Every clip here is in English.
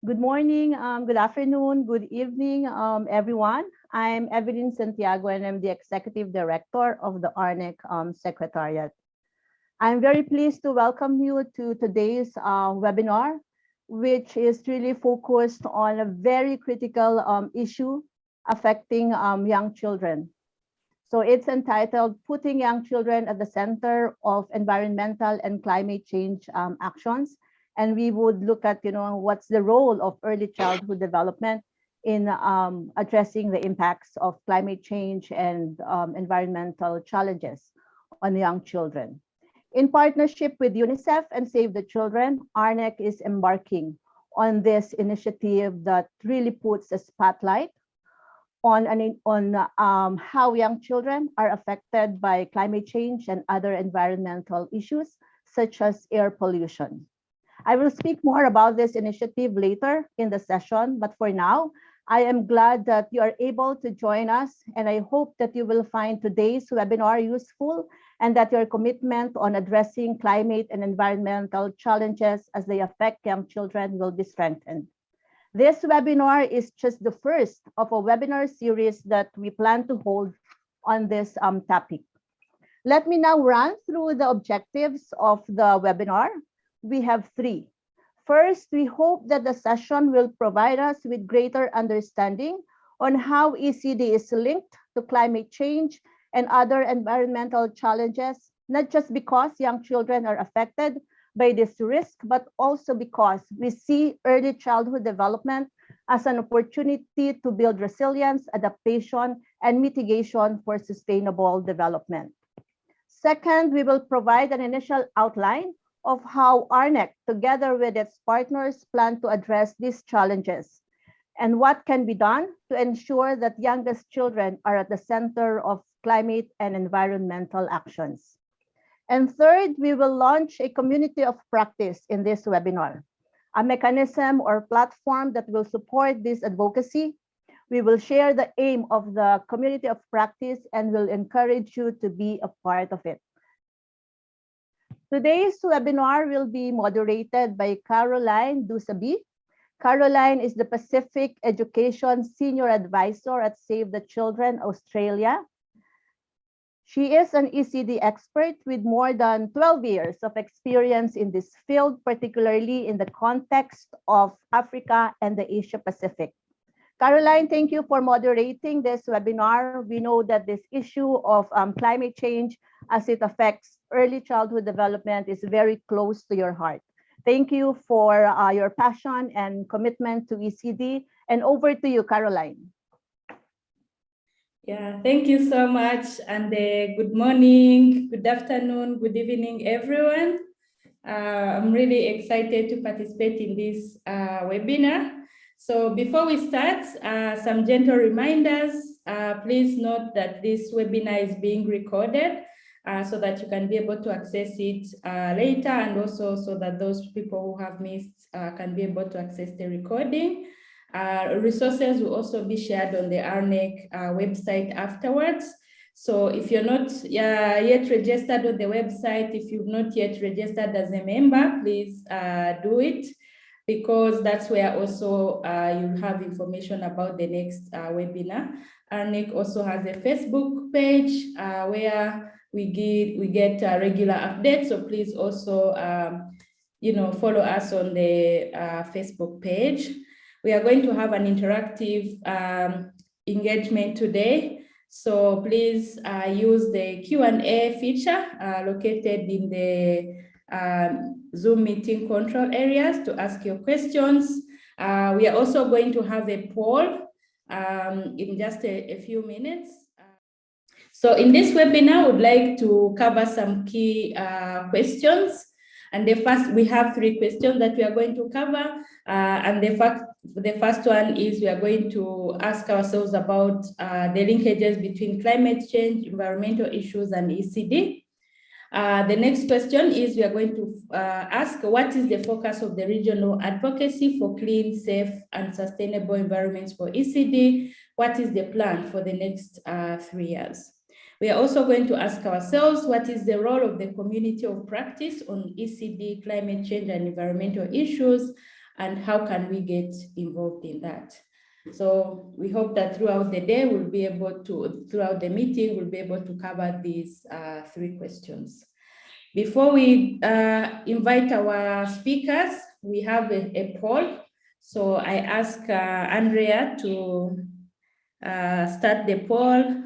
Good morning, good afternoon, good evening, everyone. I'm Evelyn Santiago, and I'm the Executive Director of the ARNEC Secretariat. I'm very pleased to welcome you to today's webinar, which is really focused on a very critical issue affecting young children. So it's entitled Putting Young Children at the Center of Environmental and Climate Change Actions. And we would look at, what's the role of early childhood development in addressing the impacts of climate change and environmental challenges on young children. In partnership with UNICEF and Save the Children, ARNEC is embarking on this initiative that really puts a spotlight on how young children are affected by climate change and other environmental issues, such as air pollution. I will speak more about this initiative later in the session, but for now, I am glad that you are able to join us, and I hope that you will find today's webinar useful and that your commitment on addressing climate and environmental challenges as they affect young children will be strengthened. This webinar is just the first of a webinar series that we plan to hold on this topic. Let me now run through the objectives of the webinar. We have three. First, we hope that the session will provide us with greater understanding on how ECD is linked to climate change and other environmental challenges, not just because young children are affected by this risk, but also because we see early childhood development as an opportunity to build resilience, adaptation, and mitigation for sustainable development. Second, we will provide an initial outline of how ARNEC, together with its partners, plan to address these challenges and what can be done to ensure that youngest children are at the center of climate and environmental actions. And third, we will launch a community of practice in this webinar, a mechanism or platform that will support this advocacy. We will share the aim of the community of practice and will encourage you to be a part of it. Today's webinar will be moderated by Caroline Dusaby. Caroline is the Pacific Education Senior Advisor at Save the Children Australia. She is an ECD expert with more than 12 years of experience in this field, particularly in the context of Africa and the Asia Pacific. Caroline, thank you for moderating this webinar. We know that this issue of climate change as it affects early childhood development is very close to your heart. Thank you for your passion and commitment to ECD. And over to you, Caroline. Yeah, thank you so much. And good morning, good afternoon, good evening, everyone. I'm really excited to participate in this webinar. So before we start, some gentle reminders. Please note that this webinar is being recorded so that you can be able to access it later, and also so that those people who have missed can be able to access the recording. Resources will also be shared on the ARNEC website afterwards. So if you're not yet registered on the website, if you've not yet registered as a member, please do it, because that's where also you'll have information about the next webinar. ARNEC also has a Facebook page where we get regular updates. So please also follow us on the Facebook page. We are going to have an interactive engagement today. So please use the Q&A feature located in the Zoom meeting control areas to ask your questions. We are also going to have a poll in just a few minutes. So in this webinar, I would like to cover some key questions. And we have 3 questions that we are going to cover. And the first one is we are going to ask ourselves about the linkages between climate change, environmental issues, and ECD. The next question is we are going to ask what is the focus of the regional advocacy for clean, safe, and sustainable environments for ECD? What is the plan for the next 3 years? We are also going to ask ourselves what is the role of the community of practice on ECD, climate change, and environmental issues? and how can we get involved in that. So we hope that throughout the day, throughout the meeting, we'll be able to cover these 3 questions. Before we invite our speakers, we have a poll. So I ask Andrea to start the poll.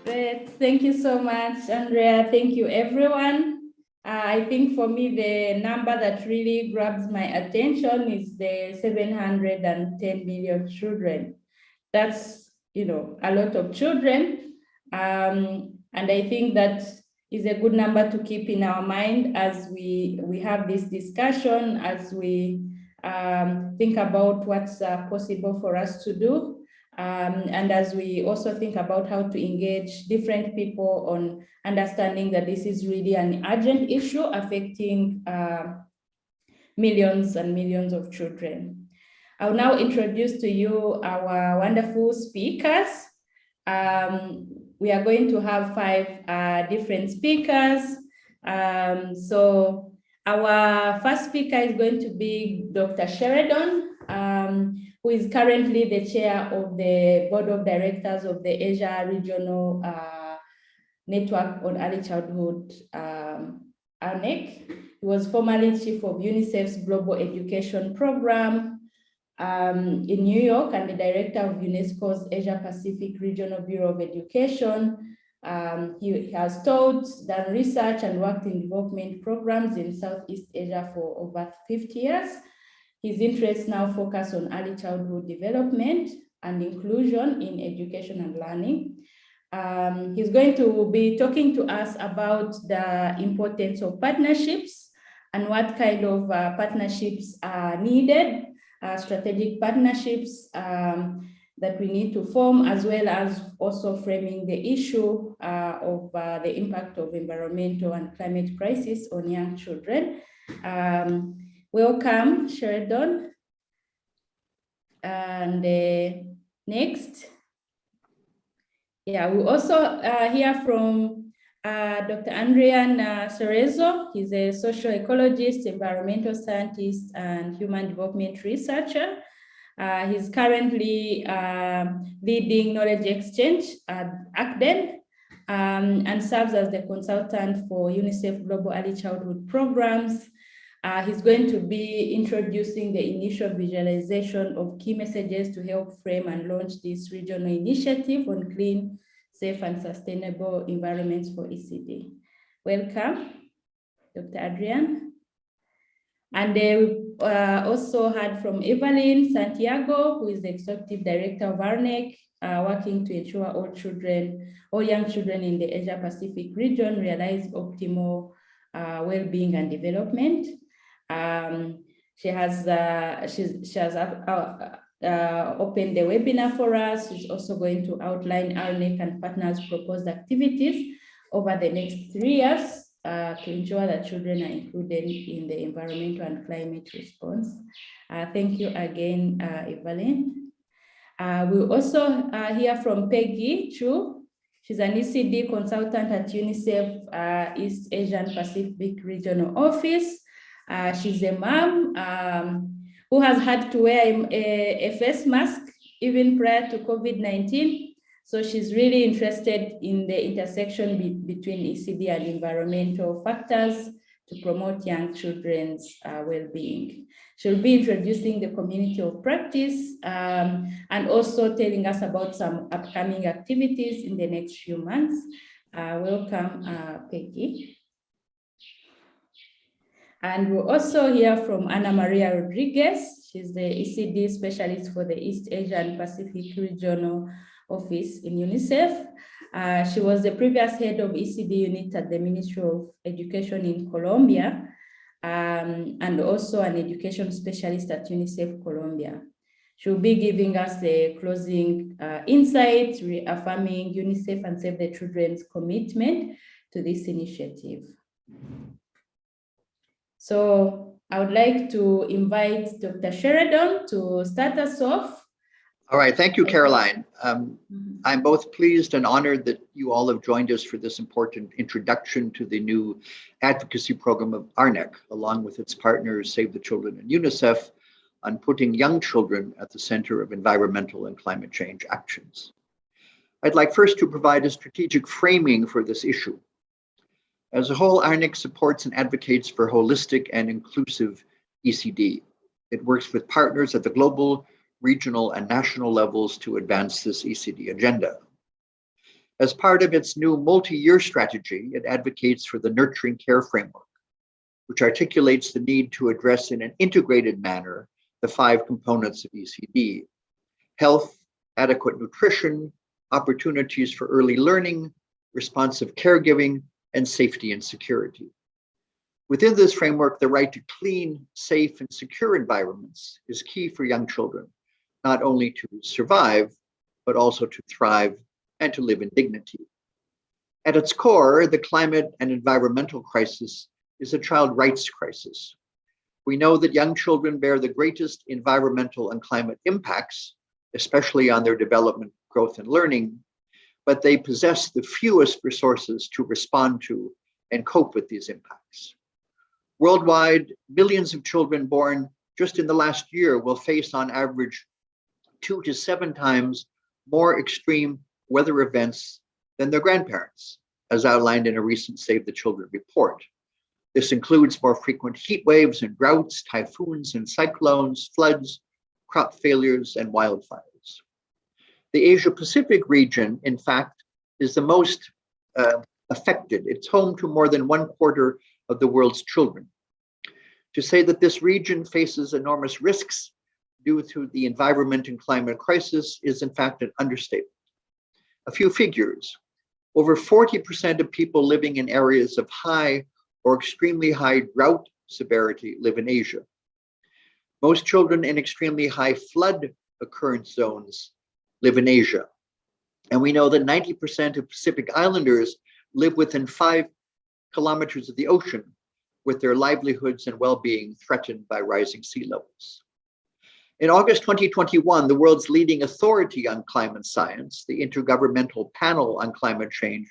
Great, thank you so much, Andrea. Thank you, everyone. I think for me, the number that really grabs my attention is the 710 million children. That's, a lot of children. And I think that is a good number to keep in our mind as we have this discussion, as we think about what's possible for us to do. And as we also think about how to engage different people on understanding that this is really an urgent issue affecting millions and millions of children. I'll now introduce to you our wonderful speakers. We are going to have 5 different speakers. So our first speaker is going to be Dr. Sheridan, who is currently the chair of the board of directors of the Asia Regional Network on Early Childhood, ARNEC. He was formerly chief of UNICEF's Global Education Program in New York and the director of UNESCO's Asia Pacific Regional Bureau of Education. He has taught, done research, and worked in development programs in Southeast Asia for over 50 years. His interests now focus on early childhood development and inclusion in education and learning. He's going to be talking to us about the importance of partnerships and what kind of partnerships are needed, strategic partnerships that we need to form, as well as also framing the issue of the impact of environmental and climate crisis on young children. Welcome, Sheridan. And next. Yeah, we also hear from Dr. Adrian Cerezo. He's a social ecologist, environmental scientist, and human development researcher. He's currently leading knowledge exchange at ACDEN and serves as the consultant for UNICEF Global Early Childhood Programs. He's going to be introducing the initial visualization of key messages to help frame and launch this regional initiative on clean, safe, and sustainable environments for ECD. Welcome, Dr. Adrian. And we also heard from Evelyn Santiago, who is the Executive Director of ARNEC, working to ensure all young children in the Asia Pacific region realize optimal well-being and development. She has opened the webinar for us. She's also going to outline ARNEC and partners' proposed activities over the next 3 years to ensure that children are included in the environmental and climate response. Thank you again, Evelyn. We'll also hear from Peggy Chu. She's an ECD consultant at UNICEF East Asian Pacific Regional Office. She's a mom who has had to wear a face mask even prior to COVID-19. So she's really interested in the intersection between ECD and environmental factors to promote young children's well-being. She'll be introducing the community of practice and also telling us about some upcoming activities in the next few months. Welcome, Peggy. And we'll also hear from Ana Maria Rodriguez. She's the ECD specialist for the East Asian Pacific Regional Office in UNICEF. She was the previous head of ECD unit at the Ministry of Education in Colombia, and also an education specialist at UNICEF Colombia. She'll be giving us a closing insight, reaffirming UNICEF and Save the Children's commitment to this initiative. So I would like to invite Dr. Sheridan to start us off. All right, thank you, Caroline. I'm both pleased and honored that you all have joined us for this important introduction to the new advocacy program of ARNEC, along with its partners, Save the Children and UNICEF, on putting young children at the center of environmental and climate change actions. I'd like first to provide a strategic framing for this issue. As a whole, ARNEC supports and advocates for holistic and inclusive ECD. It works with partners at the global, regional, and national levels to advance this ECD agenda. As part of its new multi-year strategy, it advocates for the nurturing care framework, which articulates the need to address in an integrated manner the 5 components of ECD: health, adequate nutrition, opportunities for early learning, responsive caregiving, and safety and security. Within this framework, the right to clean, safe, and secure environments is key for young children, not only to survive, but also to thrive and to live in dignity. At its core, the climate and environmental crisis is a child rights crisis. We know that young children bear the greatest environmental and climate impacts, especially on their development, growth, and learning, but they possess the fewest resources to respond to and cope with these impacts. Worldwide, millions of children born just in the last year will face on average 2 to 7 times more extreme weather events than their grandparents, as outlined in a recent Save the Children report. This includes more frequent heat waves and droughts, typhoons and cyclones, floods, crop failures, and wildfires. The Asia-Pacific region, in fact, is the most affected. It's home to more than 1/4 of the world's children. To say that this region faces enormous risks due to the environment and climate crisis is in fact an understatement. A few figures. Over 40% of people living in areas of high or extremely high drought severity live in Asia. Most children in extremely high flood occurrence zones live in Asia. And we know that 90% of Pacific Islanders live within 5 kilometers of the ocean, with their livelihoods and well-being threatened by rising sea levels. In August 2021, the world's leading authority on climate science, the Intergovernmental Panel on Climate Change,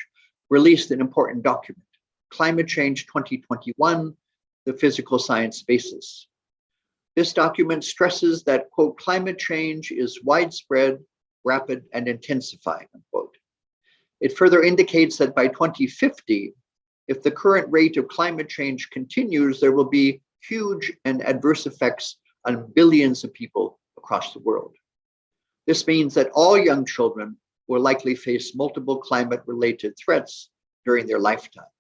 released an important document, Climate Change 2021, the Physical Science Basis. This document stresses that, quote, climate change is widespread, rapid, and intensifying, unquote. It further indicates that by 2050, if the current rate of climate change continues, there will be huge and adverse effects on billions of people across the world. This means that all young children will likely face multiple climate-related threats during their lifetime.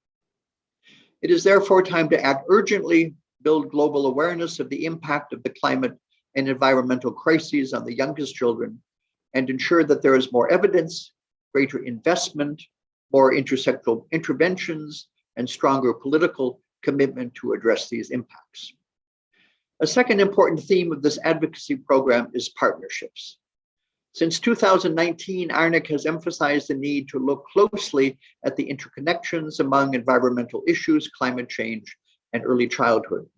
It is therefore time to act urgently, build global awareness of the impact of the climate and environmental crises on the youngest children, and ensure that there is more evidence, greater investment, more intersectoral interventions, and stronger political commitment to address these impacts. A second important theme of this advocacy program is partnerships. Since 2019, ARNEC has emphasized the need to look closely at the interconnections among environmental issues, climate change, and early childhood.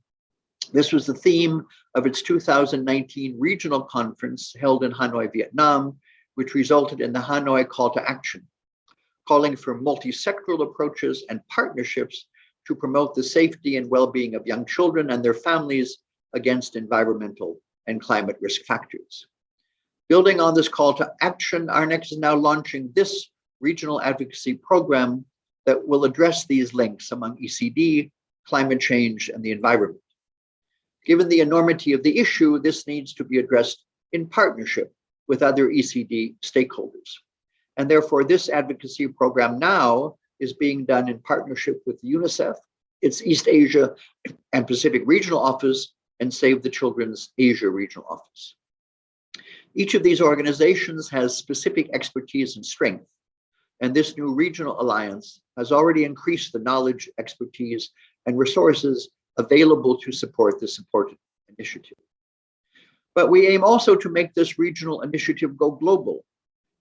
This was the theme of its 2019 regional conference held in Hanoi, Vietnam, which resulted in the Hanoi Call to Action, calling for multi-sectoral approaches and partnerships to promote the safety and well-being of young children and their families against environmental and climate risk factors. Building on this call to action, ARNEC is now launching this regional advocacy program that will address these links among ECD, climate change, and the environment. Given the enormity of the issue, this needs to be addressed in partnership with other ECD stakeholders. And therefore, this advocacy program now is being done in partnership with UNICEF, its East Asia and Pacific Regional Office, and Save the Children's Asia Regional Office. Each of these organizations has specific expertise and strength, and this new regional alliance has already increased the knowledge, expertise, and resources available to support this important initiative. But we aim also to make this regional initiative go global.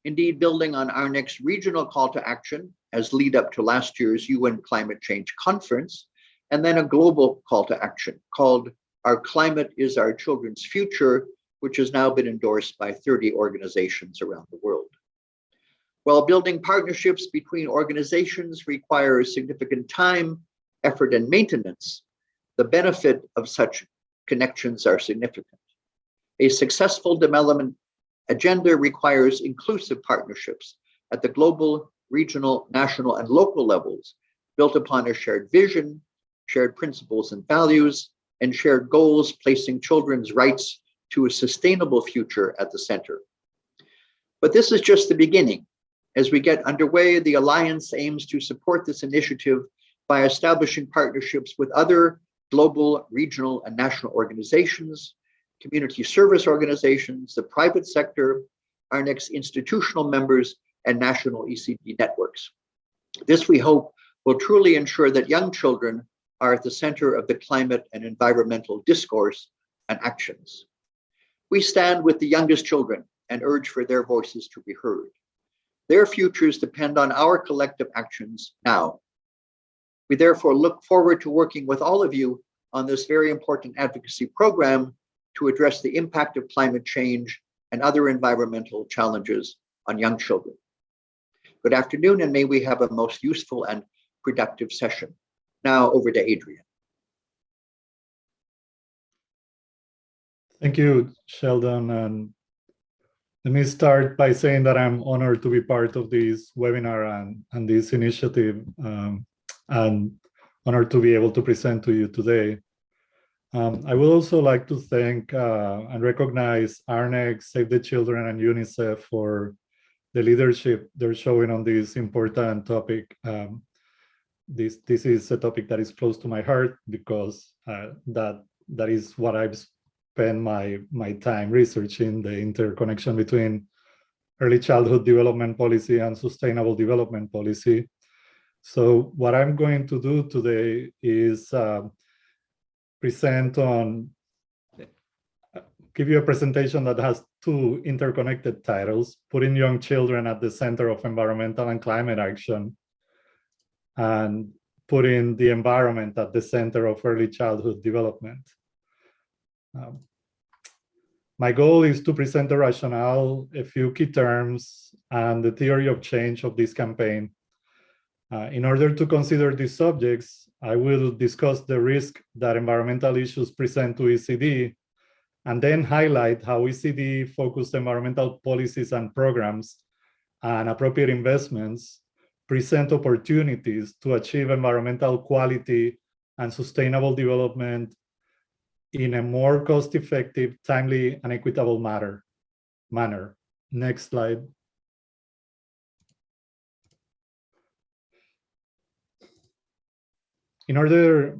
Indeed, building on ARNEC's regional call to action as lead up to last year's UN Climate Change Conference, and then a global call to action called Our Climate is Our Children's Future, which has now been endorsed by 30 organizations around the world. While building partnerships between organizations requires significant time, effort, and maintenance, the benefit of such connections are significant. A successful development agenda requires inclusive partnerships at the global, regional, national, and local levels, built upon a shared vision, shared principles and values, and shared goals, placing children's rights to a sustainable future at the center. But this is just the beginning. As we get underway, the Alliance aims to support this initiative by establishing partnerships with other global, regional, and national organizations, community service organizations, the private sector, ARNEC's institutional members, and national ECD networks. This, we hope, will truly ensure that young children are at the center of the climate and environmental discourse and actions. We stand with the youngest children and urge for their voices to be heard. Their futures depend on our collective actions now. We therefore look forward to working with all of you on this very important advocacy program to address the impact of climate change and other environmental challenges on young children. Good afternoon, and may we have a most useful and productive session. Now over to Adrian. Thank you, Sheldon. And let me start by saying that I'm honored to be part of this webinar and this initiative, and honored to be able to present to you today. I would also like to thank and recognize ARNEC, Save the Children, and UNICEF for the leadership they're showing on this important topic. This is a topic that is close to my heart because that is what I've spent my time researching, the interconnection between early childhood development policy and sustainable development policy. So what I'm going to do today is give you a presentation that has two interconnected titles: putting young children at the center of environmental and climate action, and putting the environment at the center of early childhood development. My goal is to present the rationale, a few key terms, and the theory of change of this campaign. In order to consider these subjects, I will discuss the risk that environmental issues present to ECD, and then highlight how ECD-focused environmental policies and programs and appropriate investments present opportunities to achieve environmental quality and sustainable development in a more cost-effective, timely, and equitable manner. Next slide. In order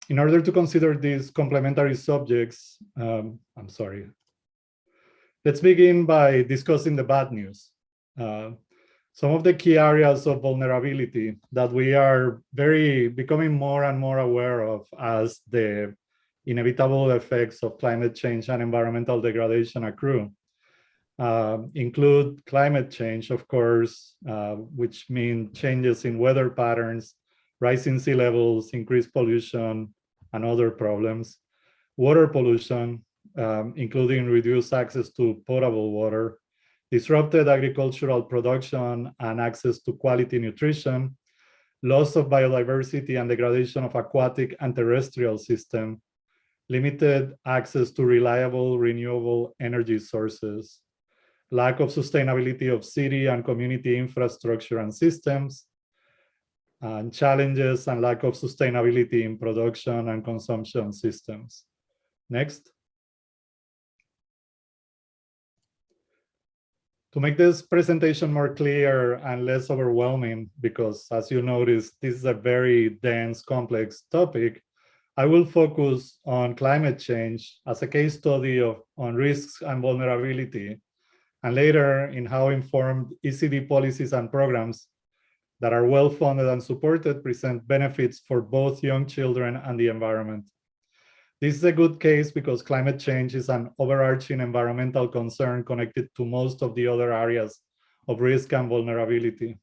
to consider these complementary subjects, let's begin by discussing the bad news. Some of the key areas of vulnerability that we are becoming more and more aware of as the inevitable effects of climate change and environmental degradation accrue include climate change, of course, which means changes in weather patterns, rising sea levels, increased pollution, and other problems. Water pollution, including reduced access to potable water, disrupted agricultural production and access to quality nutrition, loss of biodiversity and degradation of aquatic and terrestrial system, limited access to reliable renewable energy sources, lack of sustainability of city and community infrastructure and systems, and challenges and lack of sustainability in production and consumption systems. Next. To make this presentation more clear and less overwhelming, because as you notice, this is a very dense, complex topic, I will focus on climate change as a case study on risks and vulnerability, and later in how informed ECD policies and programs that are well-funded and supported present benefits for both young children and the environment. This is a good case because climate change is an overarching environmental concern connected to most of the other areas of risk and vulnerability.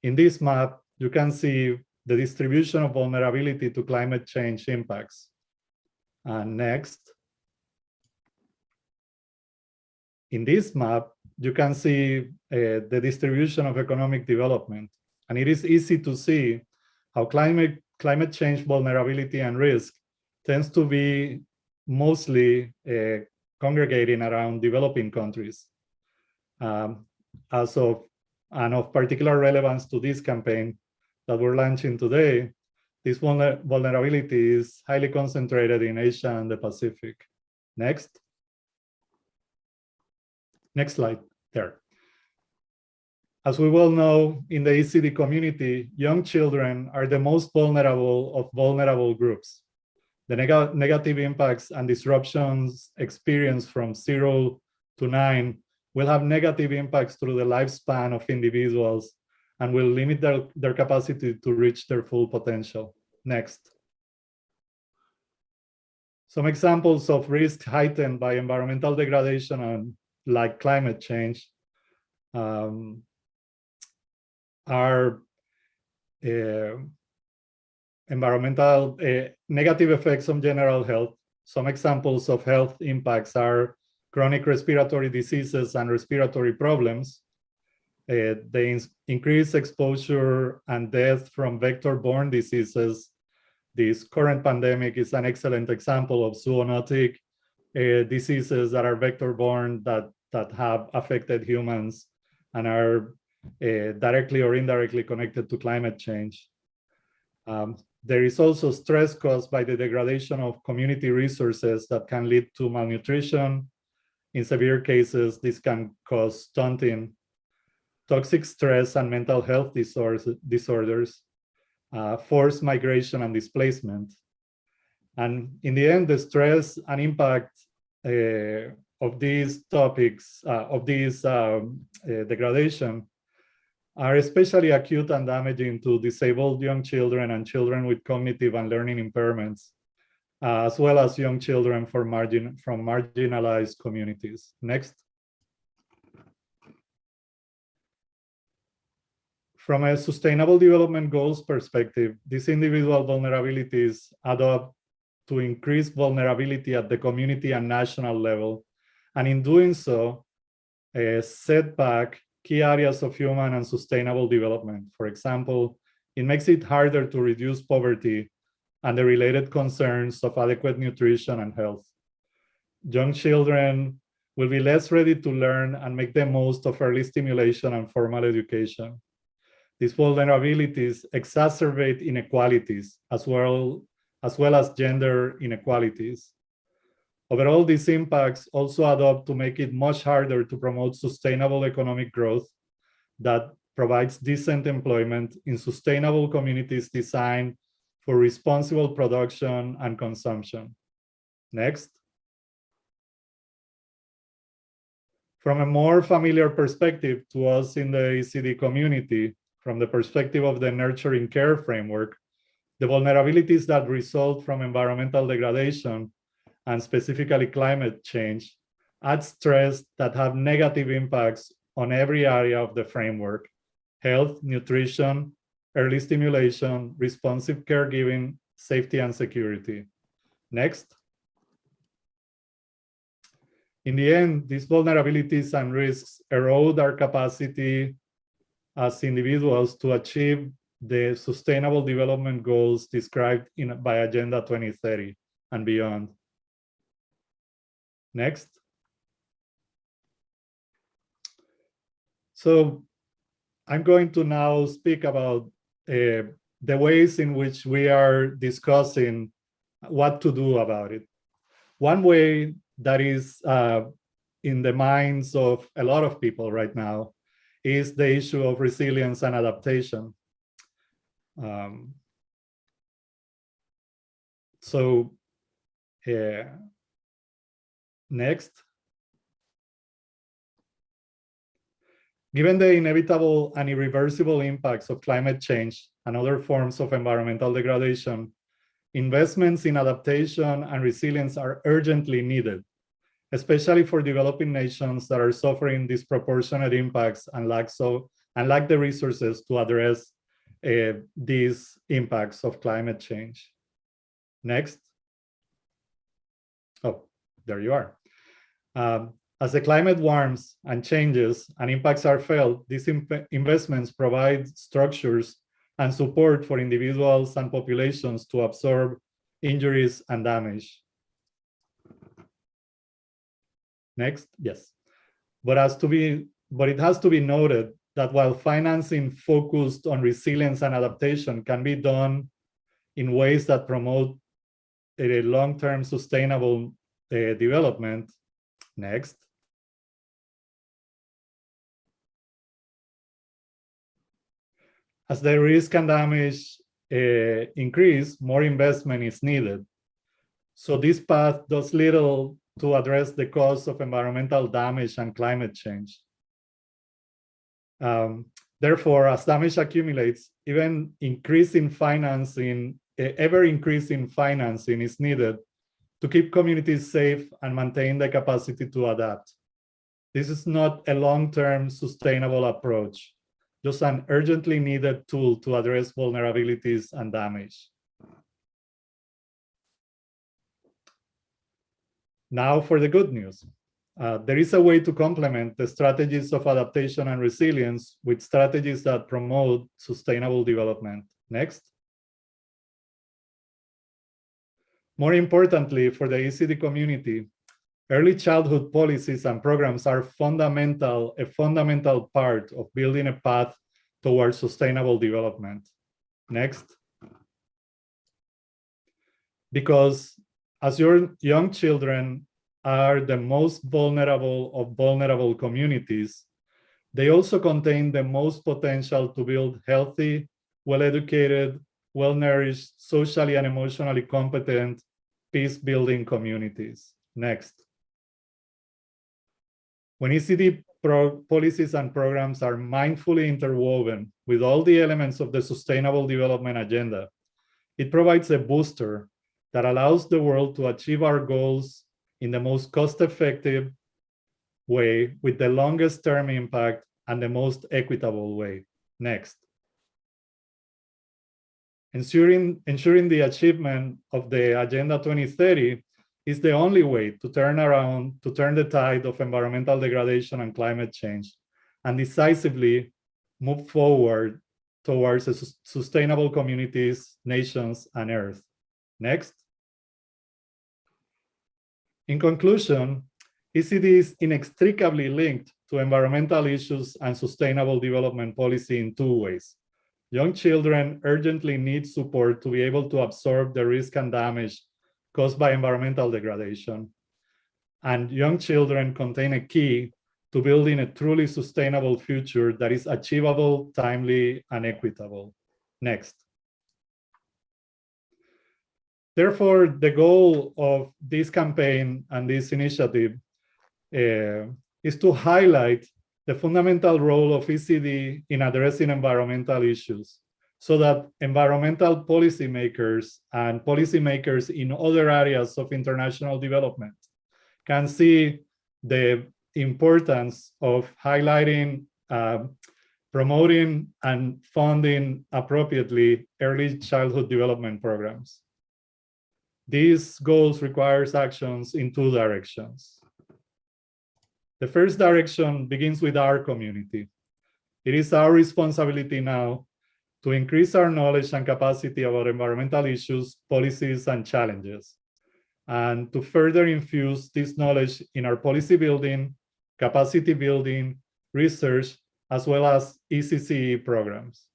In this map, you can see the distribution of vulnerability to climate change impacts. Next. In this map, you can see the distribution of economic development. And it is easy to see how climate change vulnerability and risk tends to be mostly congregating around developing countries. And of particular relevance to this campaign that we're launching today, this vulnerability is highly concentrated in Asia and the Pacific. Next. Next slide, there. As we well know, in the ECD community, young children are the most vulnerable of vulnerable groups. The negative impacts and disruptions experienced from 0 to 9 will have negative impacts through the lifespan of individuals and will limit their capacity to reach their full potential. Next. Some examples of risk heightened by environmental degradation and like climate change are environmental negative effects on general health. Some examples of health impacts are chronic respiratory diseases and respiratory problems. The increased exposure and death from vector-borne diseases. This current pandemic is an excellent example of zoonotic diseases that are vector-borne that have affected humans and are directly or indirectly connected to climate change. There is also stress caused by the degradation of community resources that can lead to malnutrition. In severe cases, this can cause stunting, toxic stress and mental health disorders, forced migration and displacement. And in the end, the stress and impact of these topics, degradation, are especially acute and damaging to disabled young children and children with cognitive and learning impairments, as well as young children from marginalized communities. Next. From a sustainable development goals perspective, these individual vulnerabilities add up to increase vulnerability at the community and national level. And in doing so, set back key areas of human and sustainable development. For example, it makes it harder to reduce poverty and the related concerns of adequate nutrition and health. Young children will be less ready to learn and make the most of early stimulation and formal education. These vulnerabilities exacerbate inequalities as well as gender inequalities. Overall, these impacts also add up to make it much harder to promote sustainable economic growth that provides decent employment in sustainable communities designed for responsible production and consumption. Next. From a more familiar perspective to us in the ECD community, from the perspective of the nurturing care framework, the vulnerabilities that result from environmental degradation and specifically climate change add stress that have negative impacts on every area of the framework: health, nutrition, early stimulation, responsive caregiving, safety and security. Next. In the end, these vulnerabilities and risks erode our capacity as individuals to achieve the sustainable development goals described by Agenda 2030 and beyond. Next. So I'm going to now speak about the ways in which we are discussing what to do about it. One way that is in the minds of a lot of people right now is the issue of resilience and adaptation. Next. Given the inevitable and irreversible impacts of climate change and other forms of environmental degradation, investments in adaptation and resilience are urgently needed, especially for developing nations that are suffering disproportionate impacts and lack the resources to address these impacts of climate change. Next. Oh, there you are. As the climate warms and changes and impacts are felt, these investments provide structures and support for individuals and populations to absorb injuries and damage. Next, yes. But it has to be noted that while financing focused on resilience and adaptation can be done in ways that promote a long-term sustainable development. Next. As the risk and damage increase, more investment is needed. So this path does little to address the cause of environmental damage and climate change. Therefore, as damage accumulates, ever increasing financing is needed to keep communities safe and maintain the capacity to adapt. This is not a long-term sustainable approach, just an urgently needed tool to address vulnerabilities and damage. Now for the good news. There is a way to complement the strategies of adaptation and resilience with strategies that promote sustainable development. Next. More importantly, for the ECD community, early childhood policies and programs are a fundamental part of building a path towards sustainable development. Next. Because as your young children are the most vulnerable of vulnerable communities, they also contain the most potential to build healthy, well-educated, well-nourished, socially and emotionally competent, peace-building communities. Next. When ECD policies and programs are mindfully interwoven with all the elements of the Sustainable Development Agenda, it provides a booster that allows the world to achieve our goals in the most cost-effective way, with the longest term impact and the most equitable way. Next. Ensuring the achievement of the Agenda 2030 is the only way to turn the tide of environmental degradation and climate change, and decisively move forward towards sustainable communities, nations, and Earth. Next. In conclusion, ECD is inextricably linked to environmental issues and sustainable development policy in two ways. Young children urgently need support to be able to absorb the risk and damage caused by environmental degradation. And young children contain a key to building a truly sustainable future that is achievable, timely, and equitable. Next. Therefore, the goal of this campaign and this initiative is to highlight the fundamental role of ECD in addressing environmental issues, so that environmental policymakers and policymakers in other areas of international development can see the importance of highlighting, promoting, and funding appropriately early childhood development programs. These goals requires actions in two directions. The first direction begins with our community. It is our responsibility now to increase our knowledge and capacity about environmental issues, policies, and challenges, and to further infuse this knowledge in our policy building, capacity building, research, as well as ECCE programs.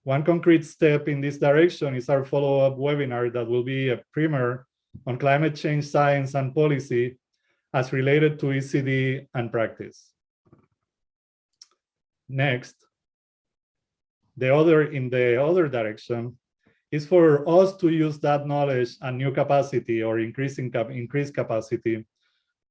One concrete step in this direction is our follow-up webinar that will be a primer on climate change science and policy as related to ECD and practice. Next, in the other direction is for us to use that knowledge and new capacity or increased capacity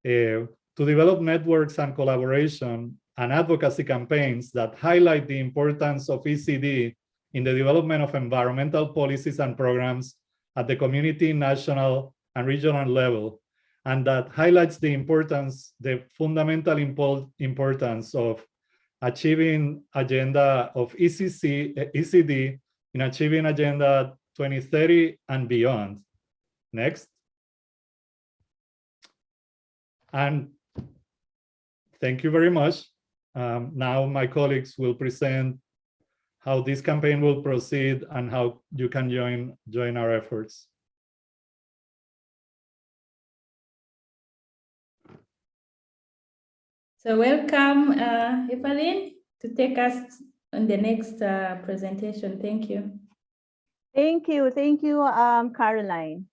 to develop networks and collaboration and advocacy campaigns that highlight the importance of ECD in the development of environmental policies and programs at the community, national, and regional level, and that highlights the fundamental importance of achieving agenda of ECD in achieving agenda 2030 and beyond. Next. And thank you very much. Now my colleagues will present how this campaign will proceed and how you can join our efforts. So welcome, Evelyn, to take us on the next presentation. Thank you. Thank you, Caroline.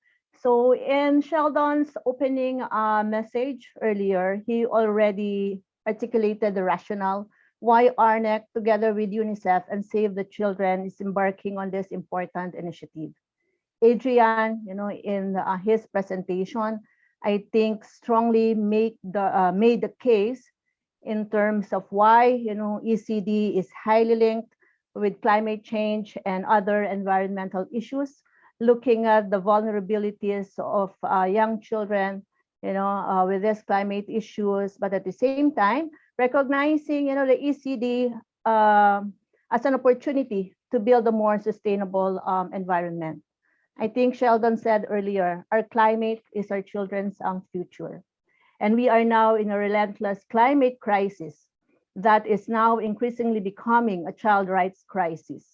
So in Sheldon's opening message earlier, he already articulated the rationale why ARNEC, together with UNICEF and Save the Children, is embarking on this important initiative. Adrian, in his presentation, I think strongly made the case in terms of why ECD is highly linked with climate change and other environmental issues, looking at the vulnerabilities of young children, with these climate issues, but at the same time, recognizing, the ECD as an opportunity to build a more sustainable environment. I think Sheldon said earlier, our climate is our children's future. And we are now in a relentless climate crisis that is now increasingly becoming a child rights crisis.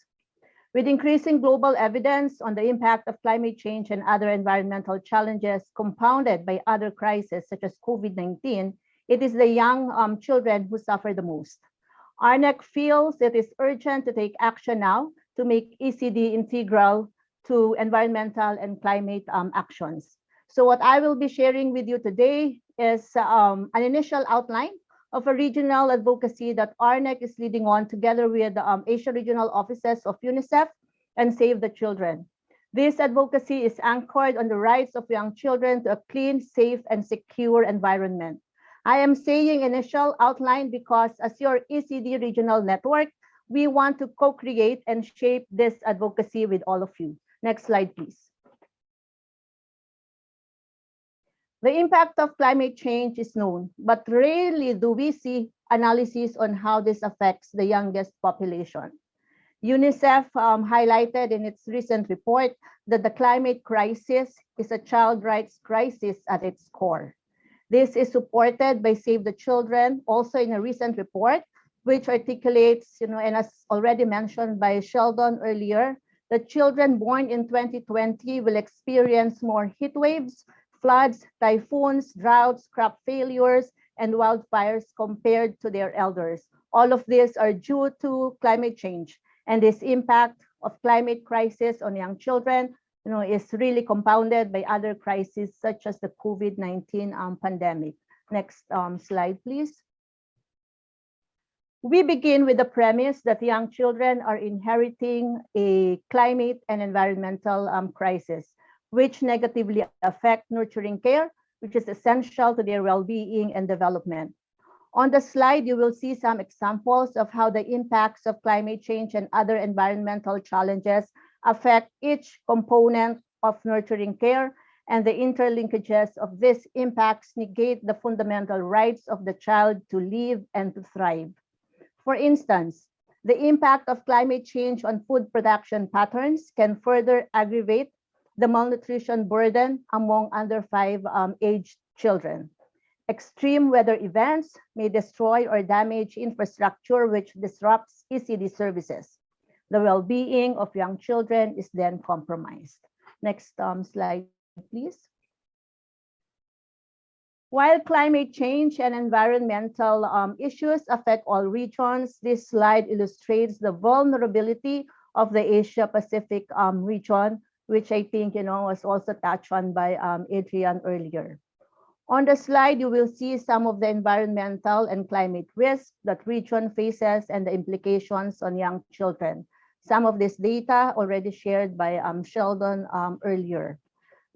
With increasing global evidence on the impact of climate change and other environmental challenges compounded by other crises such as COVID-19, it is the young children who suffer the most. ARNEC feels it is urgent to take action now to make ECD integral to environmental and climate actions. So what I will be sharing with you today is an initial outline of a regional advocacy that ARNEC is leading on together with the Asia regional offices of UNICEF and Save the Children. This advocacy is anchored on the rights of young children to a clean, safe, and secure environment. I am saying initial outline because as your ECD regional network, we want to co-create and shape this advocacy with all of you. Next slide, please. The impact of climate change is known, but rarely do we see analysis on how this affects the youngest population. UNICEF highlighted in its recent report that the climate crisis is a child rights crisis at its core. This is supported by Save the Children, also in a recent report, which articulates, and as already mentioned by Sheldon earlier, that children born in 2020 will experience more heat waves, floods, typhoons, droughts, crop failures, and wildfires compared to their elders. All of these are due to climate change. And this impact of climate crisis on young children, is really compounded by other crises such as the COVID-19 pandemic. Next slide, please. We begin with the premise that young children are inheriting a climate and environmental crisis, which negatively affect nurturing care, which is essential to their well-being and development. On the slide, you will see some examples of how the impacts of climate change and other environmental challenges affect each component of nurturing care, and the interlinkages of these impacts negate the fundamental rights of the child to live and to thrive. For instance, the impact of climate change on food production patterns can further aggravate the malnutrition burden among under 5 aged children. Extreme weather events may destroy or damage infrastructure, which disrupts ECD services. The well-being of young children is then compromised. Next slide, please. While climate change and environmental issues affect all regions, this slide illustrates the vulnerability of the Asia-Pacific region, which I think was also touched on by Adrian earlier. On the slide, you will see some of the environmental and climate risks that region faces and the implications on young children. Some of this data already shared by Sheldon earlier.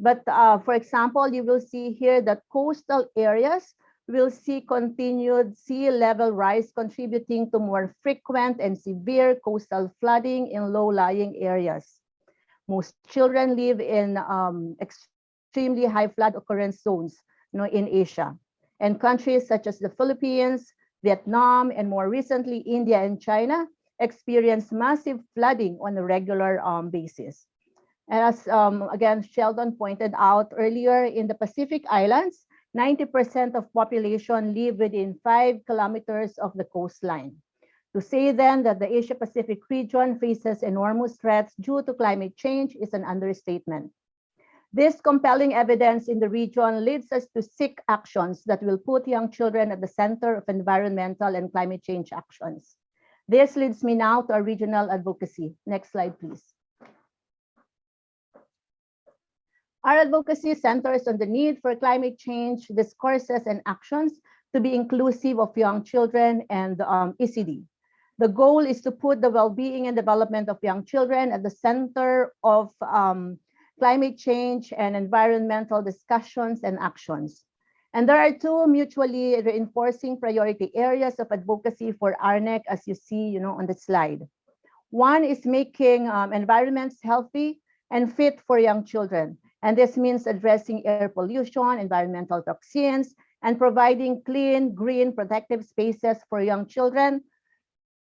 But for example, you will see here that coastal areas will see continued sea level rise, contributing to more frequent and severe coastal flooding in low-lying areas. Most children live in extremely high flood occurrence zones, in Asia. And countries such as the Philippines, Vietnam, and more recently, India and China experience massive flooding on a regular basis. And as again, Sheldon pointed out earlier, in the Pacific Islands, 90% of population live within 5 kilometers of the coastline. To say then that the Asia-Pacific region faces enormous threats due to climate change is an understatement. This compelling evidence in the region leads us to seek actions that will put young children at the center of environmental and climate change actions. This leads me now to our regional advocacy. Next slide, please. Our advocacy centers on the need for climate change discourses and actions to be inclusive of young children and ECD. The goal is to put the well-being and development of young children at the center of climate change and environmental discussions and actions. And there are two mutually reinforcing priority areas of advocacy for ARNEC, as you see, on the slide. One is making environments healthy and fit for young children. And this means addressing air pollution, environmental toxins, and providing clean, green, protective spaces for young children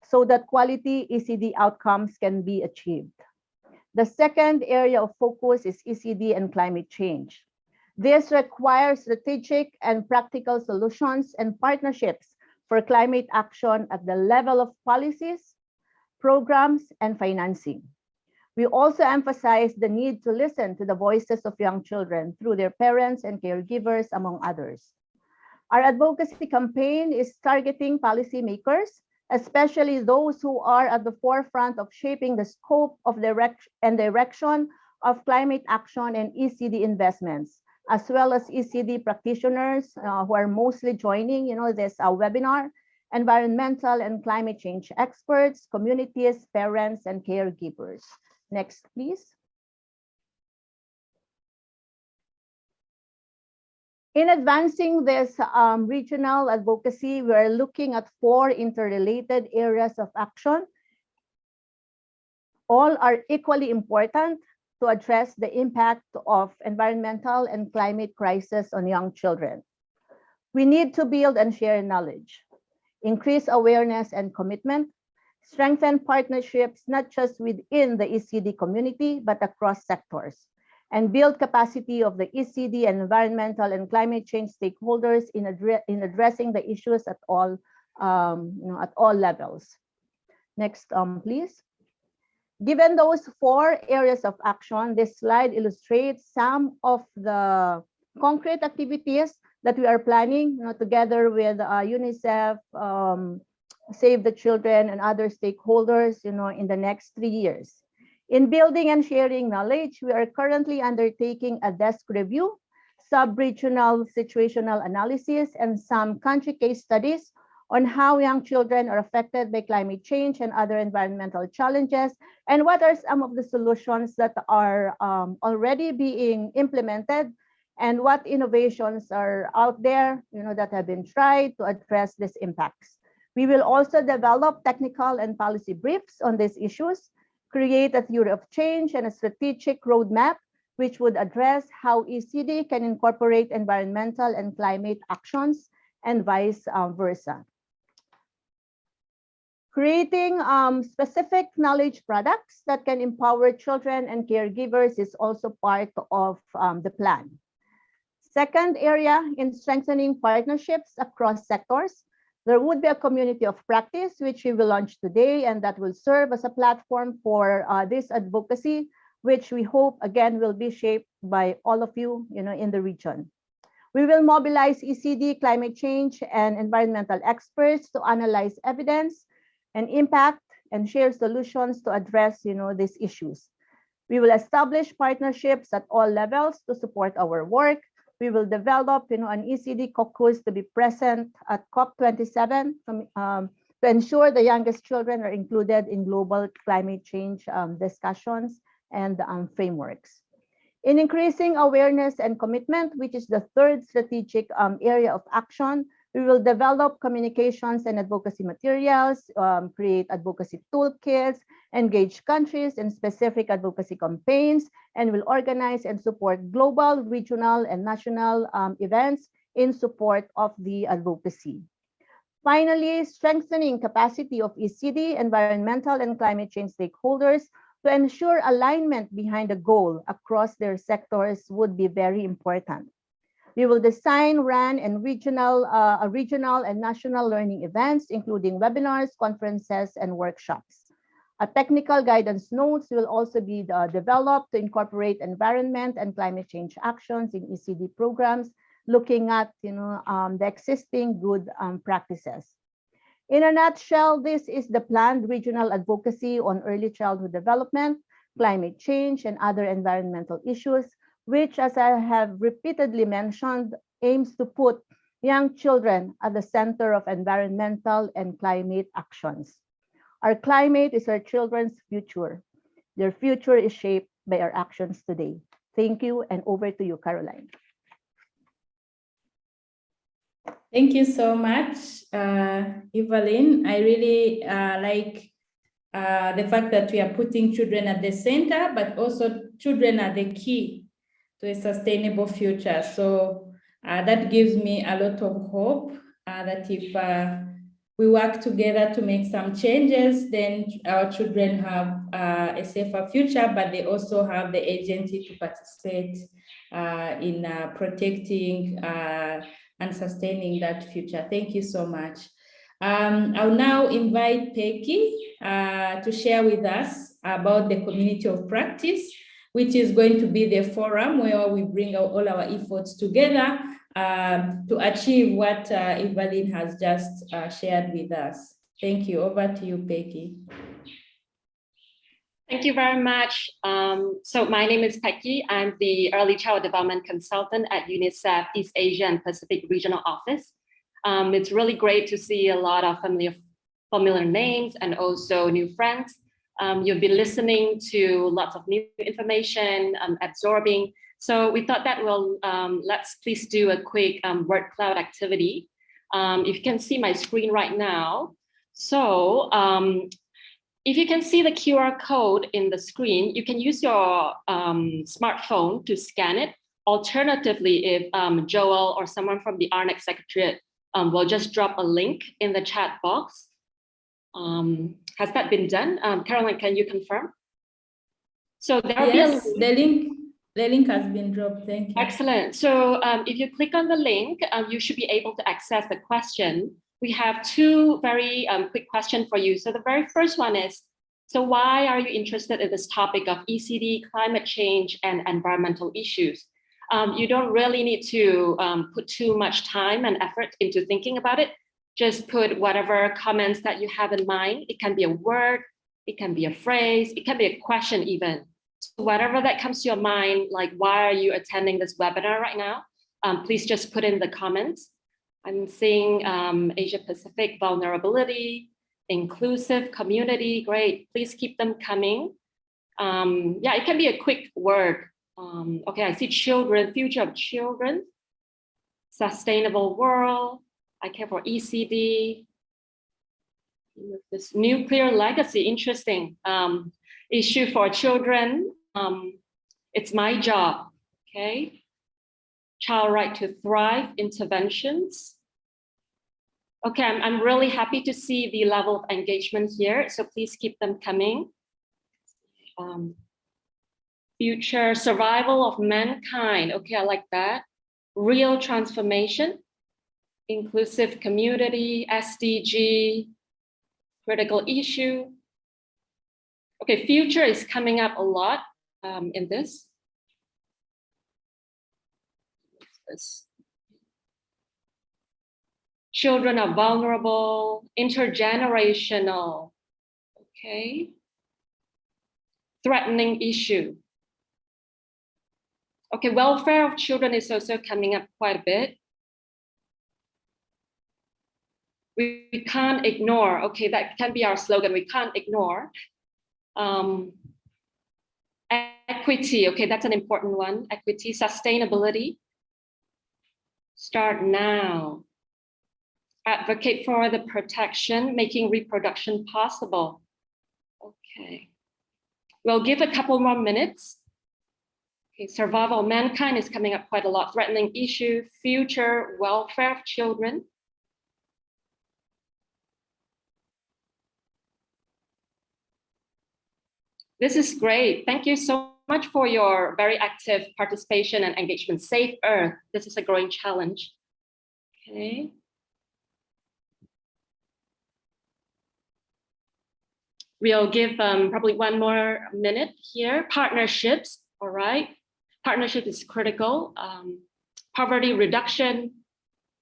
so that quality ECD outcomes can be achieved. The second area of focus is ECD and climate change. This requires strategic and practical solutions and partnerships for climate action at the level of policies, programs, and financing. We also emphasize the need to listen to the voices of young children through their parents and caregivers, among others. Our advocacy campaign is targeting policymakers, especially those who are at the forefront of shaping the scope of direction of climate action and ECD investments, as well as ECD practitioners who are mostly joining this webinar, environmental and climate change experts, communities, parents, and caregivers. Next, please. In advancing this regional advocacy, we are looking at 4 interrelated areas of action. All are equally important to address the impact of environmental and climate crisis on young children. We need to build and share knowledge, increase awareness and commitment, strengthen partnerships not just within the ECD community, but across sectors, and build capacity of the ECD and environmental and climate change stakeholders in addressing the issues at all levels. Next, please. Given those 4 areas of action, this slide illustrates some of the concrete activities that we are planning together with UNICEF, Save the Children, and other stakeholders in the next 3 years. In building and sharing knowledge, we are currently undertaking a desk review, sub-regional situational analysis, and some country case studies on how young children are affected by climate change and other environmental challenges, and what are some of the solutions that are already being implemented, and what innovations are out there that have been tried to address these impacts. We will also develop technical and policy briefs on these issues, create a theory of change and a strategic roadmap which would address how ECD can incorporate environmental and climate actions and vice versa. Creating specific knowledge products that can empower children and caregivers is also part of the plan. Second area, in strengthening partnerships across sectors, there would be a community of practice, which we will launch today, and that will serve as a platform for this advocacy, which we hope, again, will be shaped by all of you, in the region. We will mobilize ECD, climate change, and environmental experts to analyze evidence and impact and share solutions to address, these issues. We will establish partnerships at all levels to support our work. We will develop, an ECD caucus to be present at COP27 to ensure the youngest children are included in global climate change discussions and frameworks. In increasing awareness and commitment, which is the third strategic area of action, we will develop communications and advocacy materials, create advocacy toolkits, engage countries in specific advocacy campaigns, and will organize and support global, regional, and national events in support of the advocacy. Finally, strengthening capacity of ECD, environmental and climate change stakeholders to ensure alignment behind the goal across their sectors would be very important. We will design, run, and regional and national learning events, including webinars, conferences, and workshops. A technical guidance notes will also be developed to incorporate environment and climate change actions in ECD programs, looking at the existing good practices. In a nutshell, this is the planned regional advocacy on early childhood development, climate change, and other environmental issues, which, as I have repeatedly mentioned, aims to put young children at the center of environmental and climate actions. Our climate is our children's future. Their future is shaped by our actions today. Thank you, and over to you, Caroline. Thank you so much, Evelyn. I really like the fact that we are putting children at the center, but also children are the key to a sustainable future. So that gives me a lot of hope that if we work together to make some changes, then our children have a safer future, but they also have the agency to participate in protecting and sustaining that future. Thank you so much. I'll now invite Peggy to share with us about the community of practice, which is going to be the forum where we bring all our efforts together to achieve what Evelyn has just shared with us. Thank you. Over to you, Peggy. Thank you very much. So my name is Peggy. I'm the Early Child Development Consultant at UNICEF East Asia and Pacific Regional Office. It's really great to see a lot of familiar names and also new friends. You'll be listening to lots of new information, absorbing. So we thought that let's please do a quick word cloud activity. If you can see my screen right now. So if you can see the QR code in the screen, you can use your smartphone to scan it. Alternatively, if Joel or someone from the ARNEC Secretariat will just drop a link in the chat box. Has that been done? Caroline, can you confirm? So there'll yes, be the link has been dropped. Thank you. Excellent. So if you click on the link, you should be able to access the question. We have two very quick questions for you. So the very first one is, so why are you interested in this topic of ECD, climate change, and environmental issues? You don't really need to put too much time and effort into thinking about it. Just put whatever comments that you have in mind. It can be a word, it can be a phrase, it can be a question even. So whatever that comes to your mind, like why are you attending this webinar right now? Please just put in the comments. I'm seeing Asia Pacific vulnerability, inclusive community, great. Please keep them coming. Yeah, it can be a quick word. Okay, I see children, future of children, sustainable world, I care for ECD, this nuclear legacy, interesting issue for children. It's my job, okay? Child right to thrive, interventions. Okay, I'm really happy to see the level of engagement here, so please keep them coming. Future survival of mankind, okay, I like that. Real transformation, inclusive community, SDG, critical issue. Okay, future is coming up a lot in this. Children are vulnerable, intergenerational, okay. Threatening issue. Okay, welfare of children is also coming up quite a bit. We can't ignore, okay, that can be our slogan, we can't ignore. Equity, okay, that's an important one. Equity, sustainability. Start now. Advocate for the protection, making reproduction possible. Okay. We'll give a couple more minutes. Okay, survival of mankind is coming up quite a lot. Threatening issue, future welfare of children. This is great. Thank you so much for your very active participation and engagement. Save Earth. This is a growing challenge. Okay. We'll give probably one more minute here. Partnerships, all right. Partnership is critical. Poverty reduction,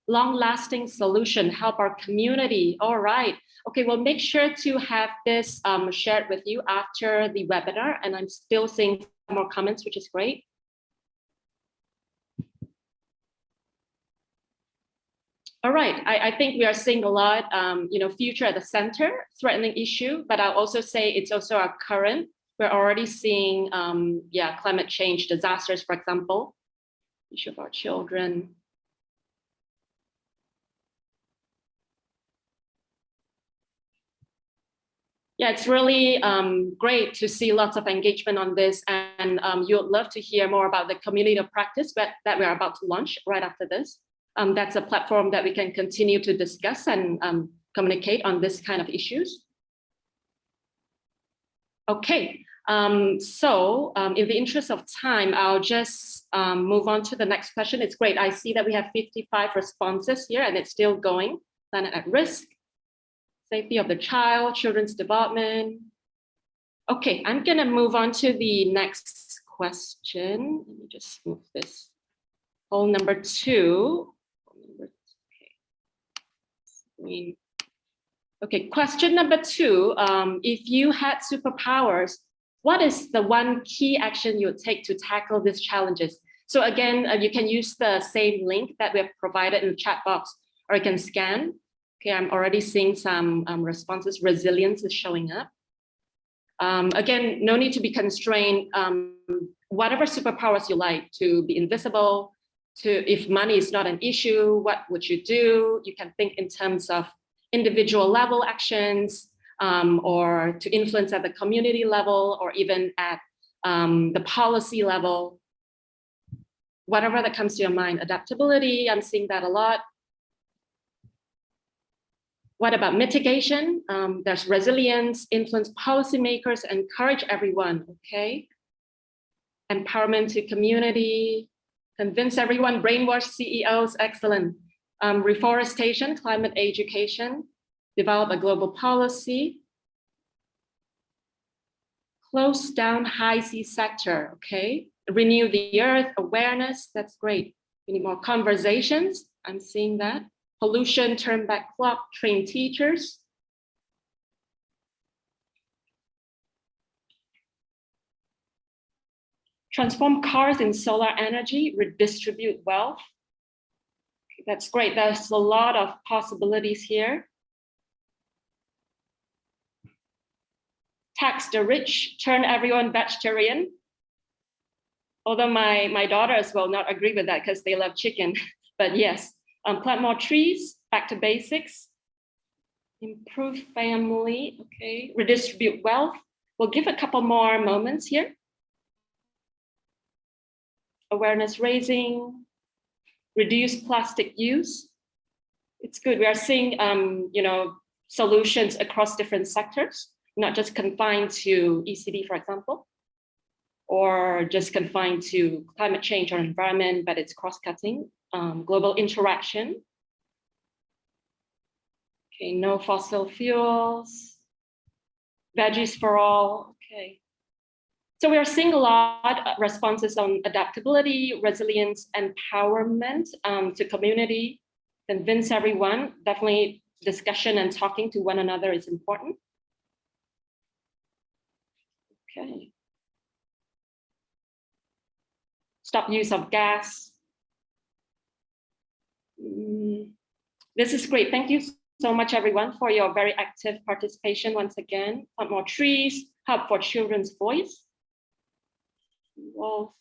long-lasting solution, help our community. All right. Okay, we'll make sure to have this shared with you after the webinar, and I'm still seeing more comments, which is great. All right, I think we are seeing a lot, future at the center, threatening issue, but I'll also say it's also our current. We're already seeing, climate change disasters, for example, issue of our children. Yeah, it's really great to see lots of engagement on this, and you'd love to hear more about the community of practice that we're about to launch right after this. That's a platform that we can continue to discuss and communicate on this kind of issues. Okay, so in the interest of time, I'll just move on to the next question. It's great. I see that we have 55 responses here and it's still going. Planet at risk, safety of the child, children's development. Okay, I'm gonna move on to the next question. Let me just move this. Poll number 2. Okay, question number 2. If you had superpowers, what is the one key action you would take to tackle these challenges? So again, you can use the same link that we have provided in the chat box, or you can scan. Okay, I'm already seeing some responses. Resilience is showing up. Again, no need to be constrained. Whatever superpowers you like, to be invisible, if money is not an issue, what would you do? You can think in terms of individual level actions, or to influence at the community level, or even at the policy level. Whatever that comes to your mind. Adaptability, I'm seeing that a lot. What about mitigation? There's resilience, influence policymakers, encourage everyone, okay? Empowerment to community, convince everyone, brainwash CEOs, excellent. Reforestation, climate education, develop a global policy. Close down high sea sector, okay? Renew the earth, awareness, that's great. We need more conversations, I'm seeing that. Pollution, turn back clock, train teachers. Transform cars in solar energy, redistribute wealth. That's great, there's a lot of possibilities here. Tax the rich, turn everyone vegetarian. Although my daughters will not agree with that because they love chicken, but yes. Plant more trees, back to basics. Improve family, okay. Redistribute wealth. We'll give a couple more moments here. Awareness raising, reduce plastic use. It's good. We are seeing, solutions across different sectors, not just confined to ECD, for example, or just confined to climate change or environment, but it's cross-cutting. Global interaction. Okay, no fossil fuels. Veggies for all, okay. So we are seeing a lot of responses on adaptability, resilience, empowerment to community, convince everyone. Definitely discussion and talking to one another is important. Okay. Stop use of gas. This is great. Thank you so much, everyone, for your very active participation once again. Plant more trees, help for children's voice. Well,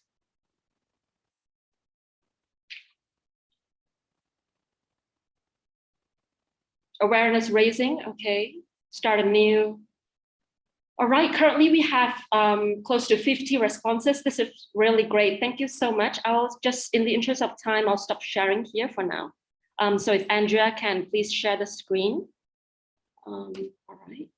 awareness raising, okay. Start anew. All right, currently we have close to 50 responses. This is really great. Thank you so much. I'll just, in the interest of time, I'll stop sharing here for now. So if Andrea can please share the screen. All right.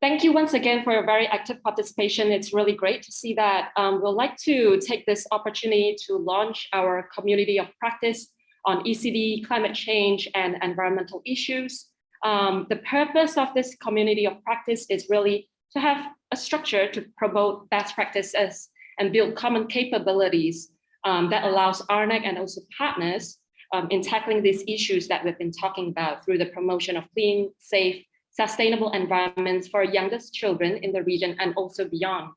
Thank you once again for your very active participation. It's really great to see that. We'd like to take this opportunity to launch our community of practice on ECD, climate change, and environmental issues. The purpose of this community of practice is really to have a structure to promote best practices and build common capabilities that allows ARNEC and also partners in tackling these issues that we've been talking about through the promotion of clean, safe, sustainable environments for youngest children in the region and also beyond.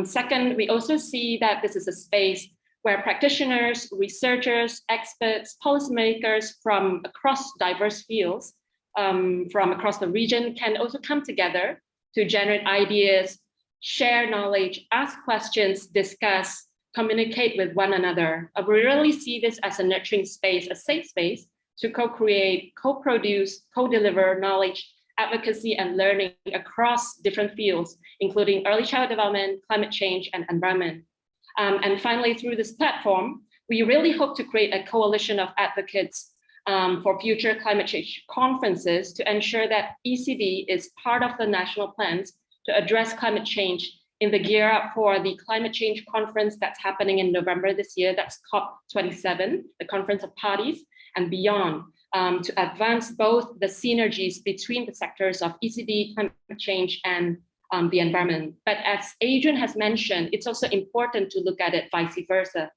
Second, we also see that this is a space where practitioners, researchers, experts, policymakers from across diverse fields from across the region can also come together to generate ideas, share knowledge, ask questions, discuss, communicate with one another. We really see this as a nurturing space, a safe space to co-create, co-produce, co-deliver knowledge, advocacy, and learning across different fields, including early child development, climate change, and environment. And finally, through this platform, we really hope to create a coalition of advocates for future climate change conferences to ensure that ECD is part of the national plans to address climate change in the gear up for the climate change conference that's happening in November this year. That's COP27, the Conference of Parties, and beyond, to advance both the synergies between the sectors of ECD, climate change, and the environment. But as Adrian has mentioned, it's also important to look at it vice versa.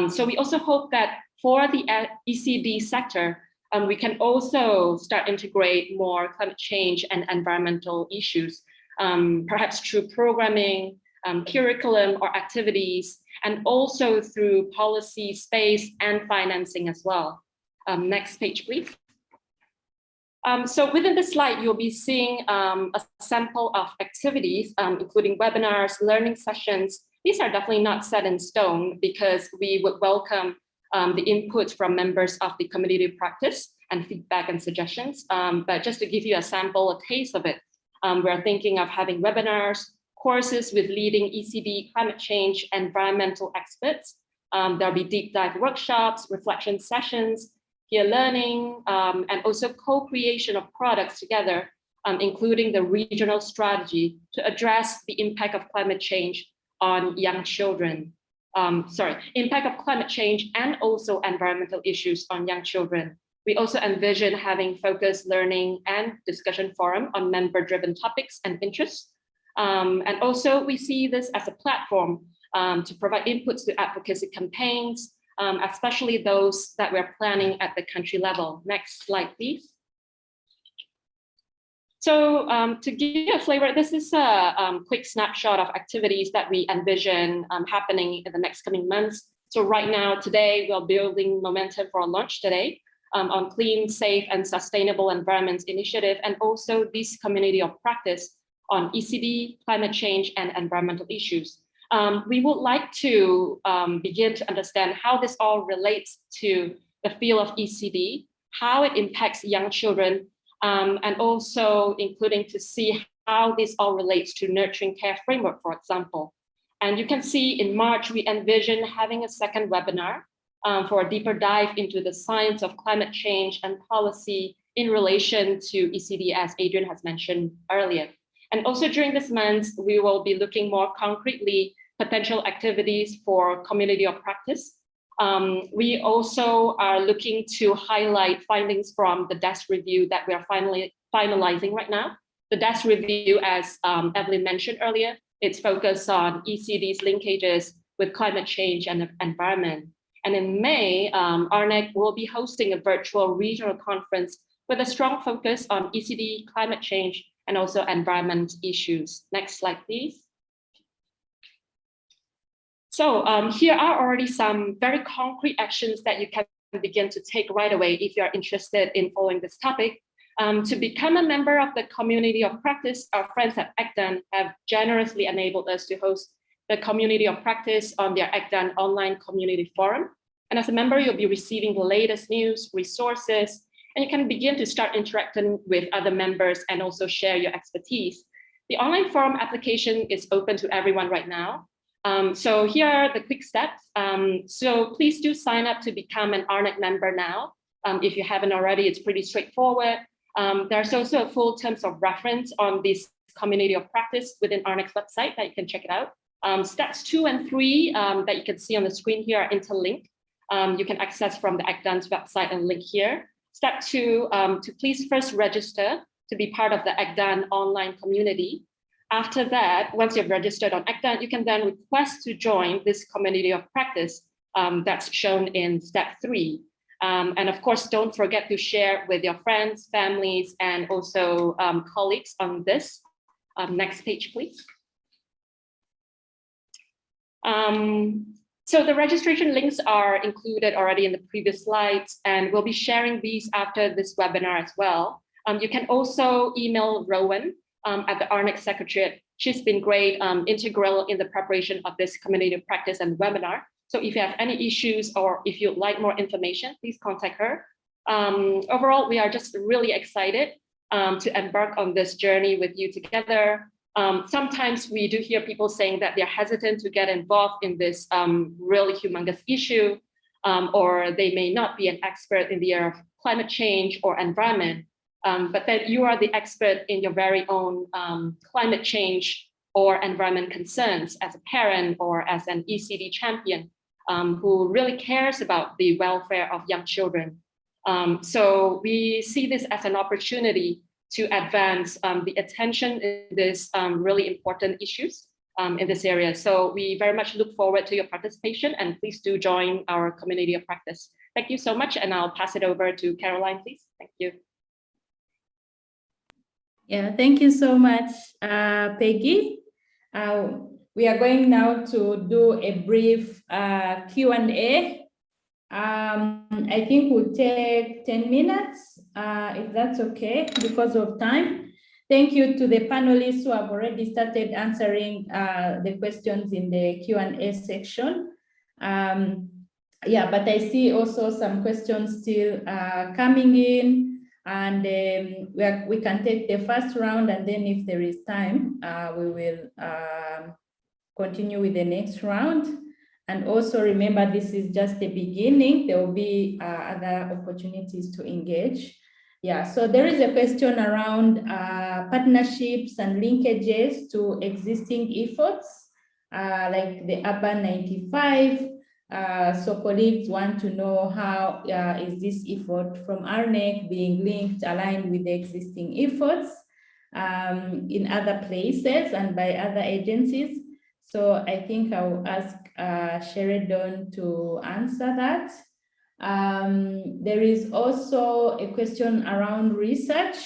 So we also hope that for the ECD sector, we can also start integrate more climate change and environmental issues, perhaps through programming, curriculum or activities, and also through policy, space, and financing as well. Next page, please. So within this slide, you'll be seeing a sample of activities, including webinars, learning sessions. These are definitely not set in stone because we would welcome the input from members of the community of practice and feedback and suggestions. But just to give you a sample, a taste of it, we're thinking of having webinars, courses with leading ECD, climate change, environmental experts. There'll be deep dive workshops, reflection sessions, peer learning, and also co-creation of products together, including the regional strategy to address the impact of climate change on young children. Impact of climate change and also environmental issues on young children. We also envision having focused learning and discussion forum on member-driven topics and interests. And also we see this as a platform to provide inputs to advocacy campaigns, especially those that we're planning at the country level. Next slide, please. So to give you a flavor, this is a quick snapshot of activities that we envision happening in the next coming months. So right now, today, we're building momentum for a launch today on clean, safe, and sustainable environments initiative, and also this community of practice on ECD, climate change, and environmental issues. We would like to begin to understand how this all relates to the field of ECD, how it impacts young children, and also including to see how this all relates to nurturing care framework, for example. And you can see in March, we envision having a second webinar for a deeper dive into the science of climate change and policy in relation to ECD, as Adrian has mentioned earlier. And also during this month, we will be looking more concretely potential activities for community of practice. We also are looking to highlight findings from the desk review that we are finalizing right now. The desk review, as Evelyn mentioned earlier, it's focused on ECD's linkages with climate change and environment. And in May, ARNEC will be hosting a virtual regional conference with a strong focus on ECD, climate change, and also environment issues. Next slide, please. So here are already some very concrete actions that you can begin to take right away if you're interested in following this topic. To become a member of the community of practice, our friends at ECDAN have generously enabled us to host the community of practice on their ECDAN online community forum. And as a member, you'll be receiving the latest news, resources, and you can begin to start interacting with other members and also share your expertise. The online forum application is open to everyone right now. So here are the quick steps. So please do sign up to become an ARNEC member now. If you haven't already, it's pretty straightforward. There's also a full terms of reference on this community of practice within ARNEC's website that you can check it out. Steps 2 and 3 that you can see on the screen here are interlinked. You can access from the ACDAN's website and link here. Step 2, to please first register to be part of the ACDAN online community. After that, once you've registered on ACDAN, you can then request to join this community of practice that's shown in step 3. And of course, don't forget to share with your friends, families, and also colleagues on this. Next page, please. So the registration links are included already in the previous slides, and we'll be sharing these after this webinar as well. You can also email Rowan at the ARNEC Secretariat. She's been great, integral in the preparation of this community of practice and webinar. So if you have any issues or if you'd like more information, please contact her. Overall, we are just really excited to embark on this journey with you together. Sometimes we do hear people saying that they're hesitant to get involved in this really humongous issue, or they may not be an expert in the area of climate change or environment, but that you are the expert in your very own climate change or environment concerns as a parent or as an ECD champion who really cares about the welfare of young children. So we see this as an opportunity to advance the attention in this really important issues in this area. So we very much look forward to your participation, and please do join our community of practice. Thank you so much, and I'll pass it over to Caroline, please. Thank you. Yeah, thank you so much, Peggy. We are going now to do a brief Q&A. I think we'll take 10 minutes, if that's okay, because of time. Thank you to the panelists who have already started answering the questions in the Q&A section. Yeah, but I see also some questions still coming in, and we can take the first round, and then if there is time, we will continue with the next round. And also remember, this is just the beginning. There will be other opportunities to engage. Yeah, so there is a question around partnerships and linkages to existing efforts, like the Urban 95. So colleagues want to know how is this effort from ARNEC being linked, aligned with the existing efforts in other places and by other agencies. So I think I will ask Sheridan to answer that. There is also a question around research.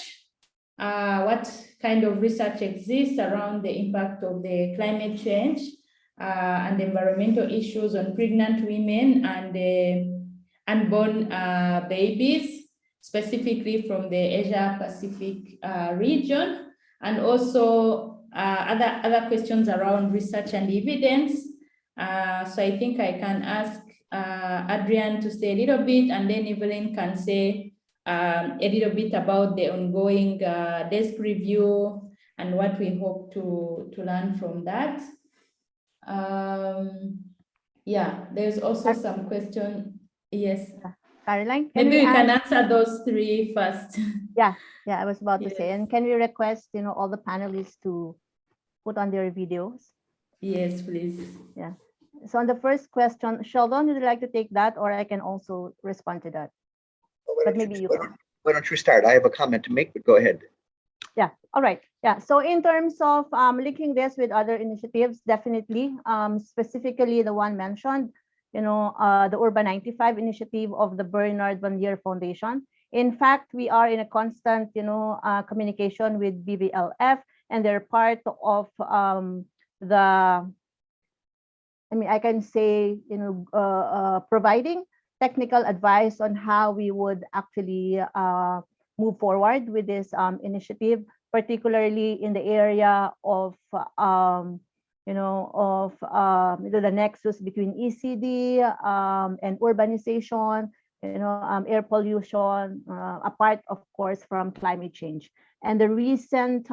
What kind of research exists around the impact of the climate change and environmental issues on pregnant women and unborn babies, specifically from the Asia Pacific region, and also other questions around research and evidence. So I think I can ask Adrian to say a little bit, and then Evelyn can say a little bit about the ongoing desk review and what we hope to learn from that. Yeah, there's also some question. Yes. Caroline, maybe we can answer those three first. Yeah, I was about to Yes. say, and can we request, all the panelists to put on their videos? Yes, please. Yeah. So on the first question, Sheldon, would you like to take that, or I can also respond to that? But maybe you can. Why don't you start? I have a comment to make, but go ahead. Yeah, all right. Yeah, so in terms of linking this with other initiatives, definitely, specifically the one mentioned, the Urban 95 initiative of the Bernard Van Leer Foundation. In fact, we are in a constant, communication with BVLF, and they're part of I can say, providing technical advice on how we would actually move forward with this initiative, particularly in the area of the nexus between ECD and urbanization, air pollution, apart, of course, from climate change. And the recent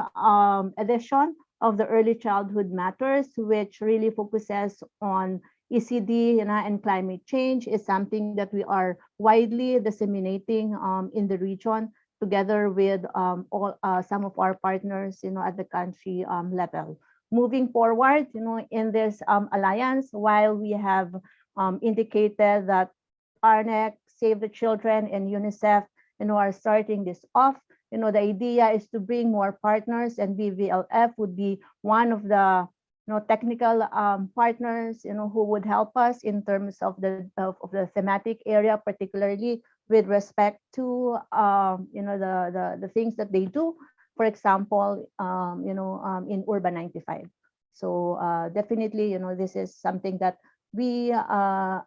edition of the Early Childhood Matters, which really focuses on ECD and climate change, is something that we are widely disseminating in the region together with some of our partners, at the country level. Moving forward, in this alliance, while we have indicated that ARNEC, Save the Children, and UNICEF, are starting this off, the idea is to bring more partners, and BVLF would be one of the technical partners, who would help us in terms of the thematic area, particularly with respect to the things that they do. For example, in Urban 95. So definitely, this is something that we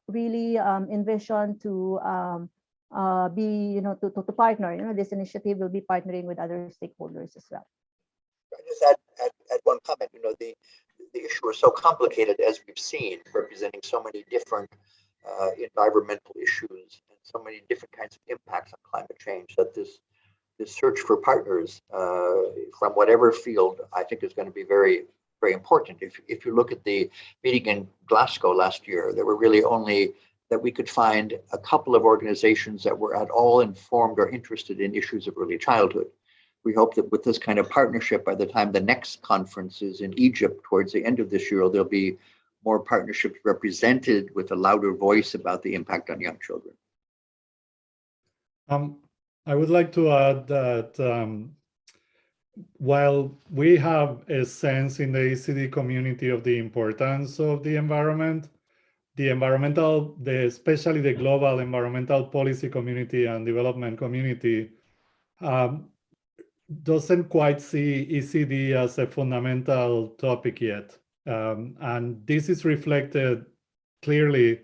really envision to be, to partner. This initiative will be partnering with other stakeholders as well. I just add one comment. The issue is so complicated, as we've seen, representing so many different environmental issues and so many different kinds of impacts on climate change, that this search for partners from whatever field, I think, is going to be very, very important. If you look at the meeting in Glasgow last year, there were really only that we could find a couple of organizations that were at all informed or interested in issues of early childhood. We hope that with this kind of partnership, by the time the next conference is in Egypt towards the end of this year, there'll be more partnerships represented with a louder voice about the impact on young children. I would like to add that while we have a sense in the ECD community of the importance of the environment, especially the global environmental policy community and development community, doesn't quite see ECD as a fundamental topic yet. And this is reflected clearly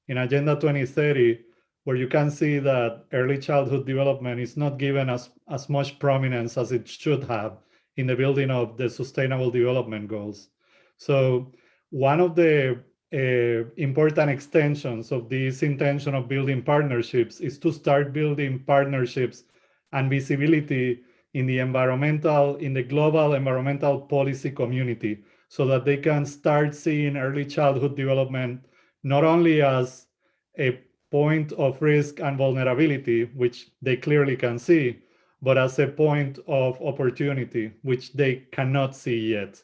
in Agenda 2030, where you can see that early childhood development is not given as much prominence as it should have in the building of the Sustainable Development Goals. So one of the important extensions of this intention of building partnerships is to start building partnerships and visibility in the global environmental policy community, so that they can start seeing early childhood development not only as a point of risk and vulnerability, which they clearly can see, but as a point of opportunity, which they cannot see yet.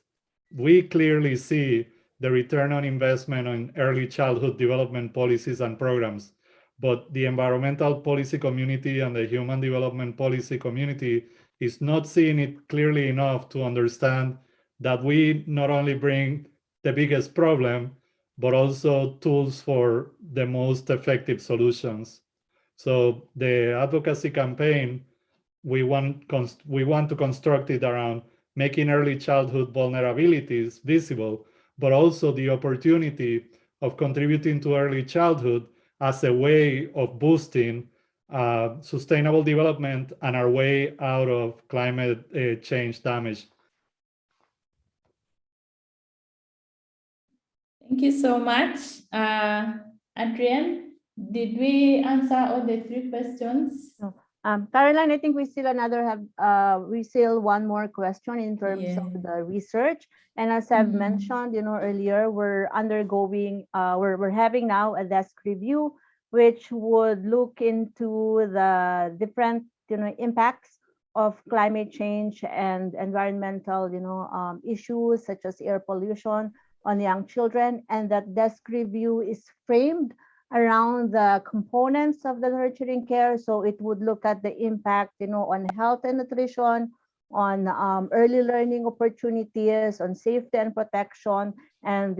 We clearly see the return on investment on early childhood development policies and programs, but the environmental policy community and the human development policy community is not seeing it clearly enough to understand that we not only bring the biggest problem, but also tools for the most effective solutions. So the advocacy campaign, we want to construct it around making early childhood vulnerabilities visible, but also the opportunity of contributing to early childhood as a way of boosting sustainable development and our way out of climate change damage. Thank you so much. Adrienne, did we answer all the 3 questions? No. Caroline, I think we still one more question in terms of the research. And as I've mentioned, earlier, we're undergoing, we're having now a desk review, which would look into the different, impacts of climate change and environmental, issues such as air pollution on young children. And that desk review is framed around the components of the nurturing care. So it would look at the impact, on health and nutrition, on early learning opportunities, on safety and protection, and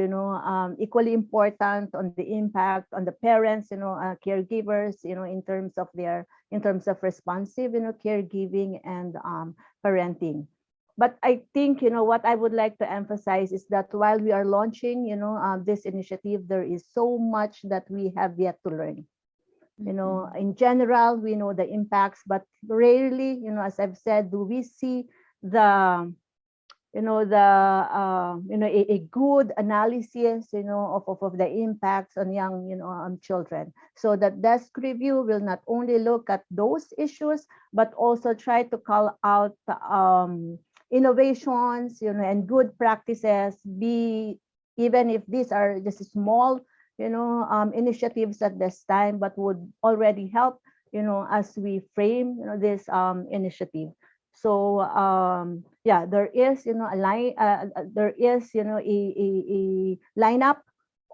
equally important, on the impact on the parents, caregivers, in terms of responsive, caregiving and parenting. But I think, what I would like to emphasize is that while we are launching, this initiative, there is so much that we have yet to learn. In general, we know the impacts, but rarely, as I've said, do we see a good analysis, of the impacts on young, on children. So that desk review will not only look at those issues, but also try to call out innovations, and good practices, even if these are just small, initiatives at this time, but would already help, as we frame, this initiative. So yeah, there is, a line, there is, a lineup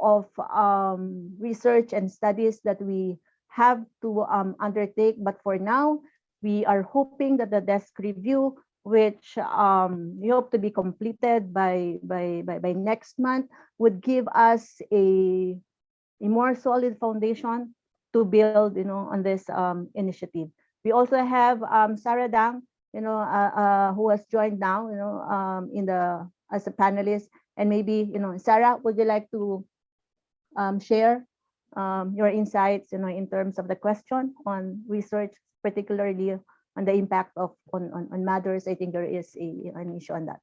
of research and studies that we have to undertake. But for now, we are hoping that the desk review, which we hope to be completed by next month, would give us a more solid foundation to build, on this initiative. We also have Sarah Dang, who has joined now, as a panelist. And maybe, Sarah, would you like to share your insights, in terms of the question on research, particularly on the impact of on mothers? I think there is an issue on that.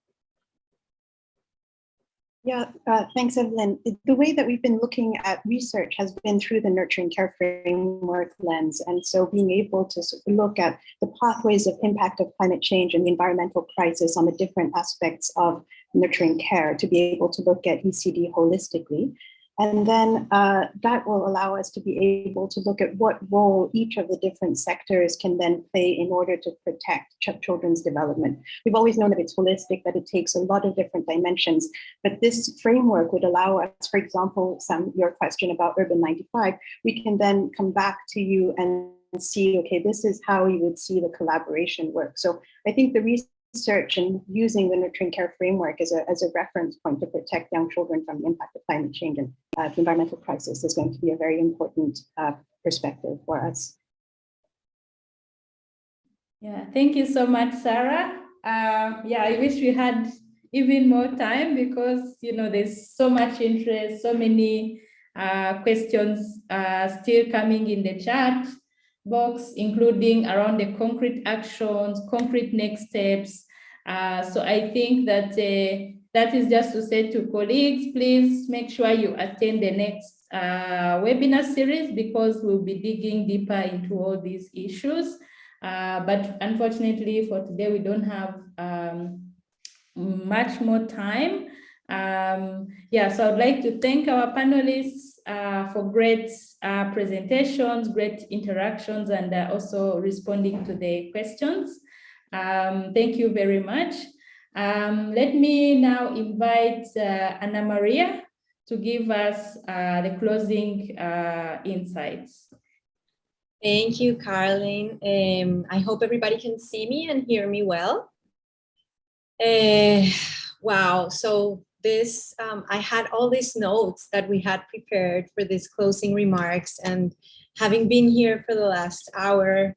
Yeah, thanks, Evelyn. The way that we've been looking at research has been through the nurturing care framework lens. And so being able to look at the pathways of impact of climate change and the environmental crisis on the different aspects of nurturing care, to be able to look at ECD holistically. And then that will allow us to be able to look at what role each of the different sectors can then play in order to protect children's development. We've always known that it's holistic, that it takes a lot of different dimensions, but this framework would allow us, for example, your question about Urban 95, we can then come back to you and see, okay, this is how you would see the collaboration work. So I think the research and using the nurturing care framework as a reference point to protect young children from the impact of climate change and the environmental crisis is going to be a very important perspective for us. Yeah, thank you so much, Sarah. Yeah, I wish we had even more time because, there's so much interest, so many questions still coming in the chat box, including around the concrete actions, concrete next steps. So I think that that is just to say to colleagues, please make sure you attend the next webinar series, because we'll be digging deeper into all these issues. But unfortunately for today, we don't have much more time. Yeah, so I'd like to thank our panelists for great presentations, great interactions, and also responding to the questions. Thank you very much. Let me now invite Ana Maria to give us the closing insights. Thank you, Caroline. I hope everybody can see me and hear me well. Wow, so this, I had all these notes that we had prepared for these closing remarks, and having been here for the last hour,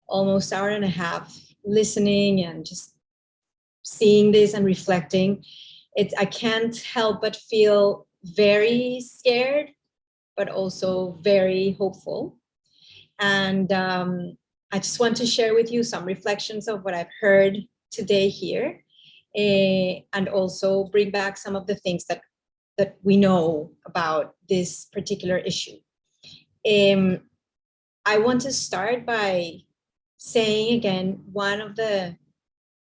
almost hour and a half, listening and just seeing this and reflecting, I can't help but feel very scared, but also very hopeful. And I just want to share with you some reflections of what I've heard today here, and also bring back some of the things that we know about this particular issue. I want to start by saying again, one of the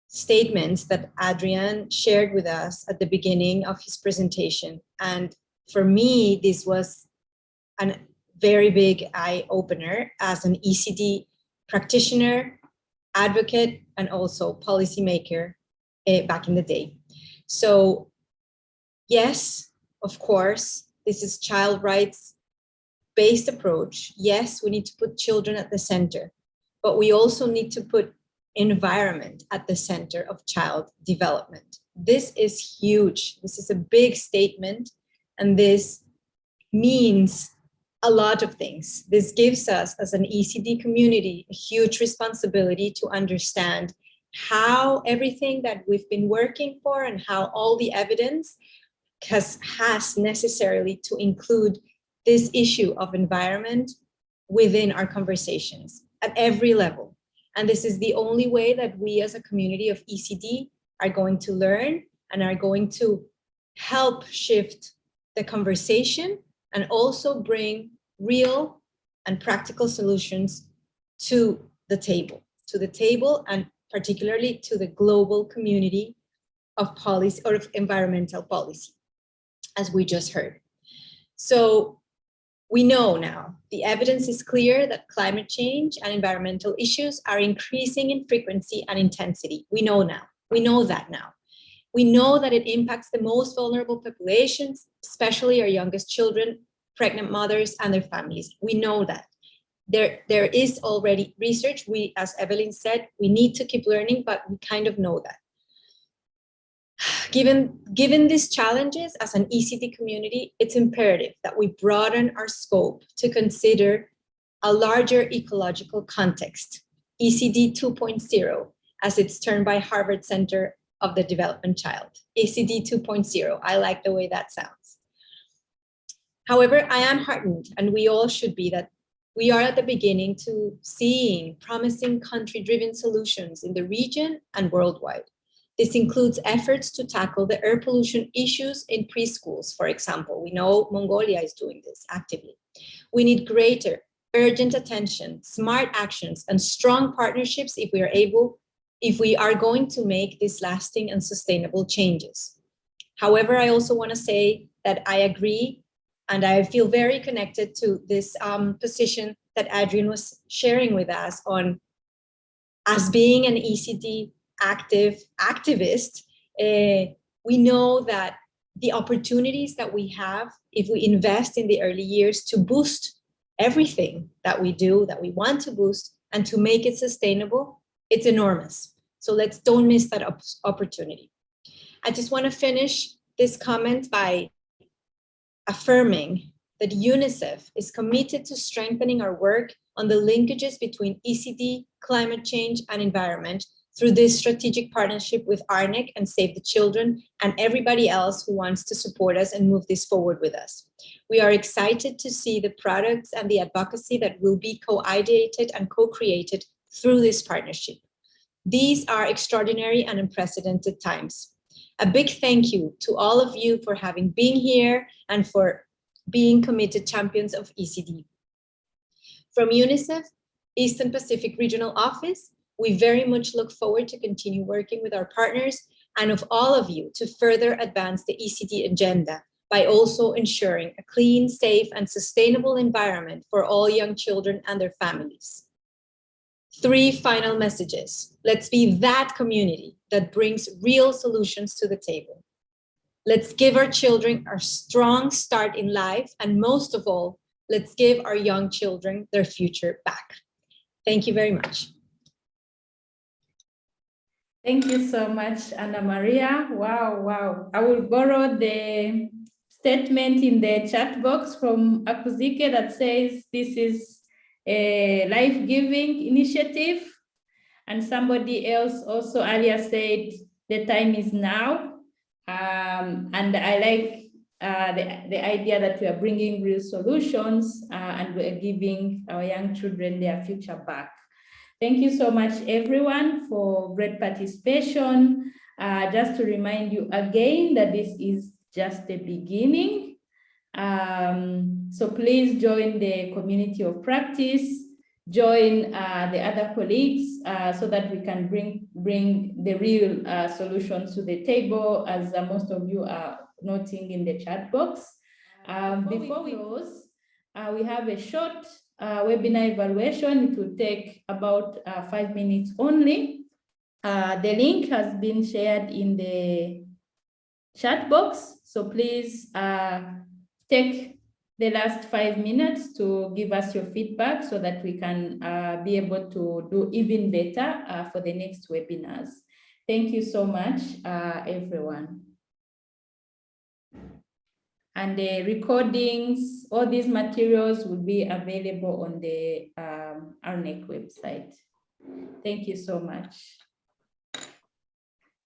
statements that Adrian shared with us at the beginning of his presentation. And for me, this was a very big eye-opener as an ECD practitioner, advocate, and also policymaker back in the day. So yes, of course, this is child rights-based approach. Yes, we need to put children at the center, but we also need to put environment at the center of child development. This is huge. This is a big statement, and this means a lot of things. This gives us, as an ECD community, a huge responsibility to understand how everything that we've been working for and how all the evidence has necessarily to include this issue of environment within our conversations at every level. And this is the only way that we as a community of ECD are going to learn and are going to help shift the conversation and also bring real and practical solutions to the table and particularly to the global community of policy or of environmental policy, as we just heard. So We know now, the evidence is clear that climate change and environmental issues are increasing in frequency and intensity. We know now, we know that now. We know that it impacts the most vulnerable populations, especially our youngest children, pregnant mothers, and their families. We know that. There is already research. We, as Evelyn said, we need to keep learning, but we kind of know that. Given these challenges as an ECD community, it's imperative that we broaden our scope to consider a larger ecological context, ECD 2.0, as it's termed by Harvard Center of the Development Child, ECD 2.0. I like the way that sounds. However, I am heartened, and we all should be, that we are at the beginning to seeing promising country-driven solutions in the region and worldwide. This includes efforts to tackle the air pollution issues in preschools, for example. We know Mongolia is doing this actively. We need greater, urgent attention, smart actions, and strong partnerships if we are going to make these lasting and sustainable changes. However, I also want to say that I agree, and I feel very connected to this position that Adrian was sharing with us on, as being an ECD activist, we know that the opportunities that we have if we invest in the early years to boost everything that we do, that we want to boost, and to make it sustainable, it's enormous. So don't miss that opportunity. I just want to finish this comment by affirming that UNICEF is committed to strengthening our work on the linkages between ECD, climate change, and environment through this strategic partnership with ARNEC and Save the Children and everybody else who wants to support us and move this forward with us. We are excited to see the products and the advocacy that will be co-ideated and co-created through this partnership. These are extraordinary and unprecedented times. A big thank you to all of you for having been here and for being committed champions of ECD. From UNICEF, Eastern Pacific Regional Office, we very much look forward to continue working with our partners and of all of you to further advance the ECD agenda by also ensuring a clean, safe, and sustainable environment for all young children and their families. 3 final messages. Let's be that community that brings real solutions to the table. Let's give our children a strong start in life, and most of all, let's give our young children their future back. Thank you very much. Thank you so much, Ana Maria. Wow. I will borrow the statement in the chat box from Akuzike that says this is a life-giving initiative. And somebody else also earlier said the time is now. And I like the idea that we are bringing real solutions and we are giving our young children their future back. Thank you so much, everyone, for great participation. Just to remind you again that this is just the beginning. So please join the community of practice, join the other colleagues so that we can bring the real solutions to the table, as most of you are noting in the chat box. Before we close, we have a short webinar evaluation. It will take about 5 minutes only. The link has been shared in the chat box, so please take the last 5 minutes to give us your feedback so that we can be able to do even better for the next webinars. Thank you so much, everyone. And the recordings, all these materials will be available on the ARNEC website. Thank you so much.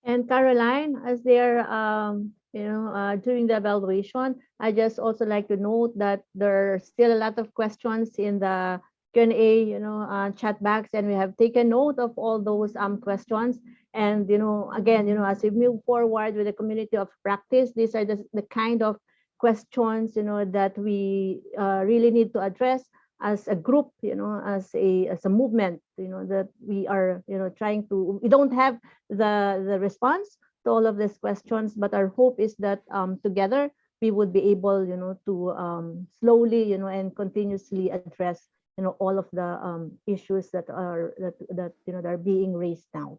And Caroline, as they're during the evaluation, I just also like to note that there are still a lot of questions in the Q&A, chat box, and we have taken note of all those questions. And again, as we move forward with the community of practice, these are the kind of questions that we really need to address as a group, as a movement, that we are trying to. We don't have the response to all of these questions, but our hope is that together we would be able, to slowly, and continuously address, all of the issues that are that are being raised now.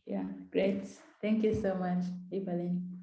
Yeah, great. Thank you so much, Evelyn.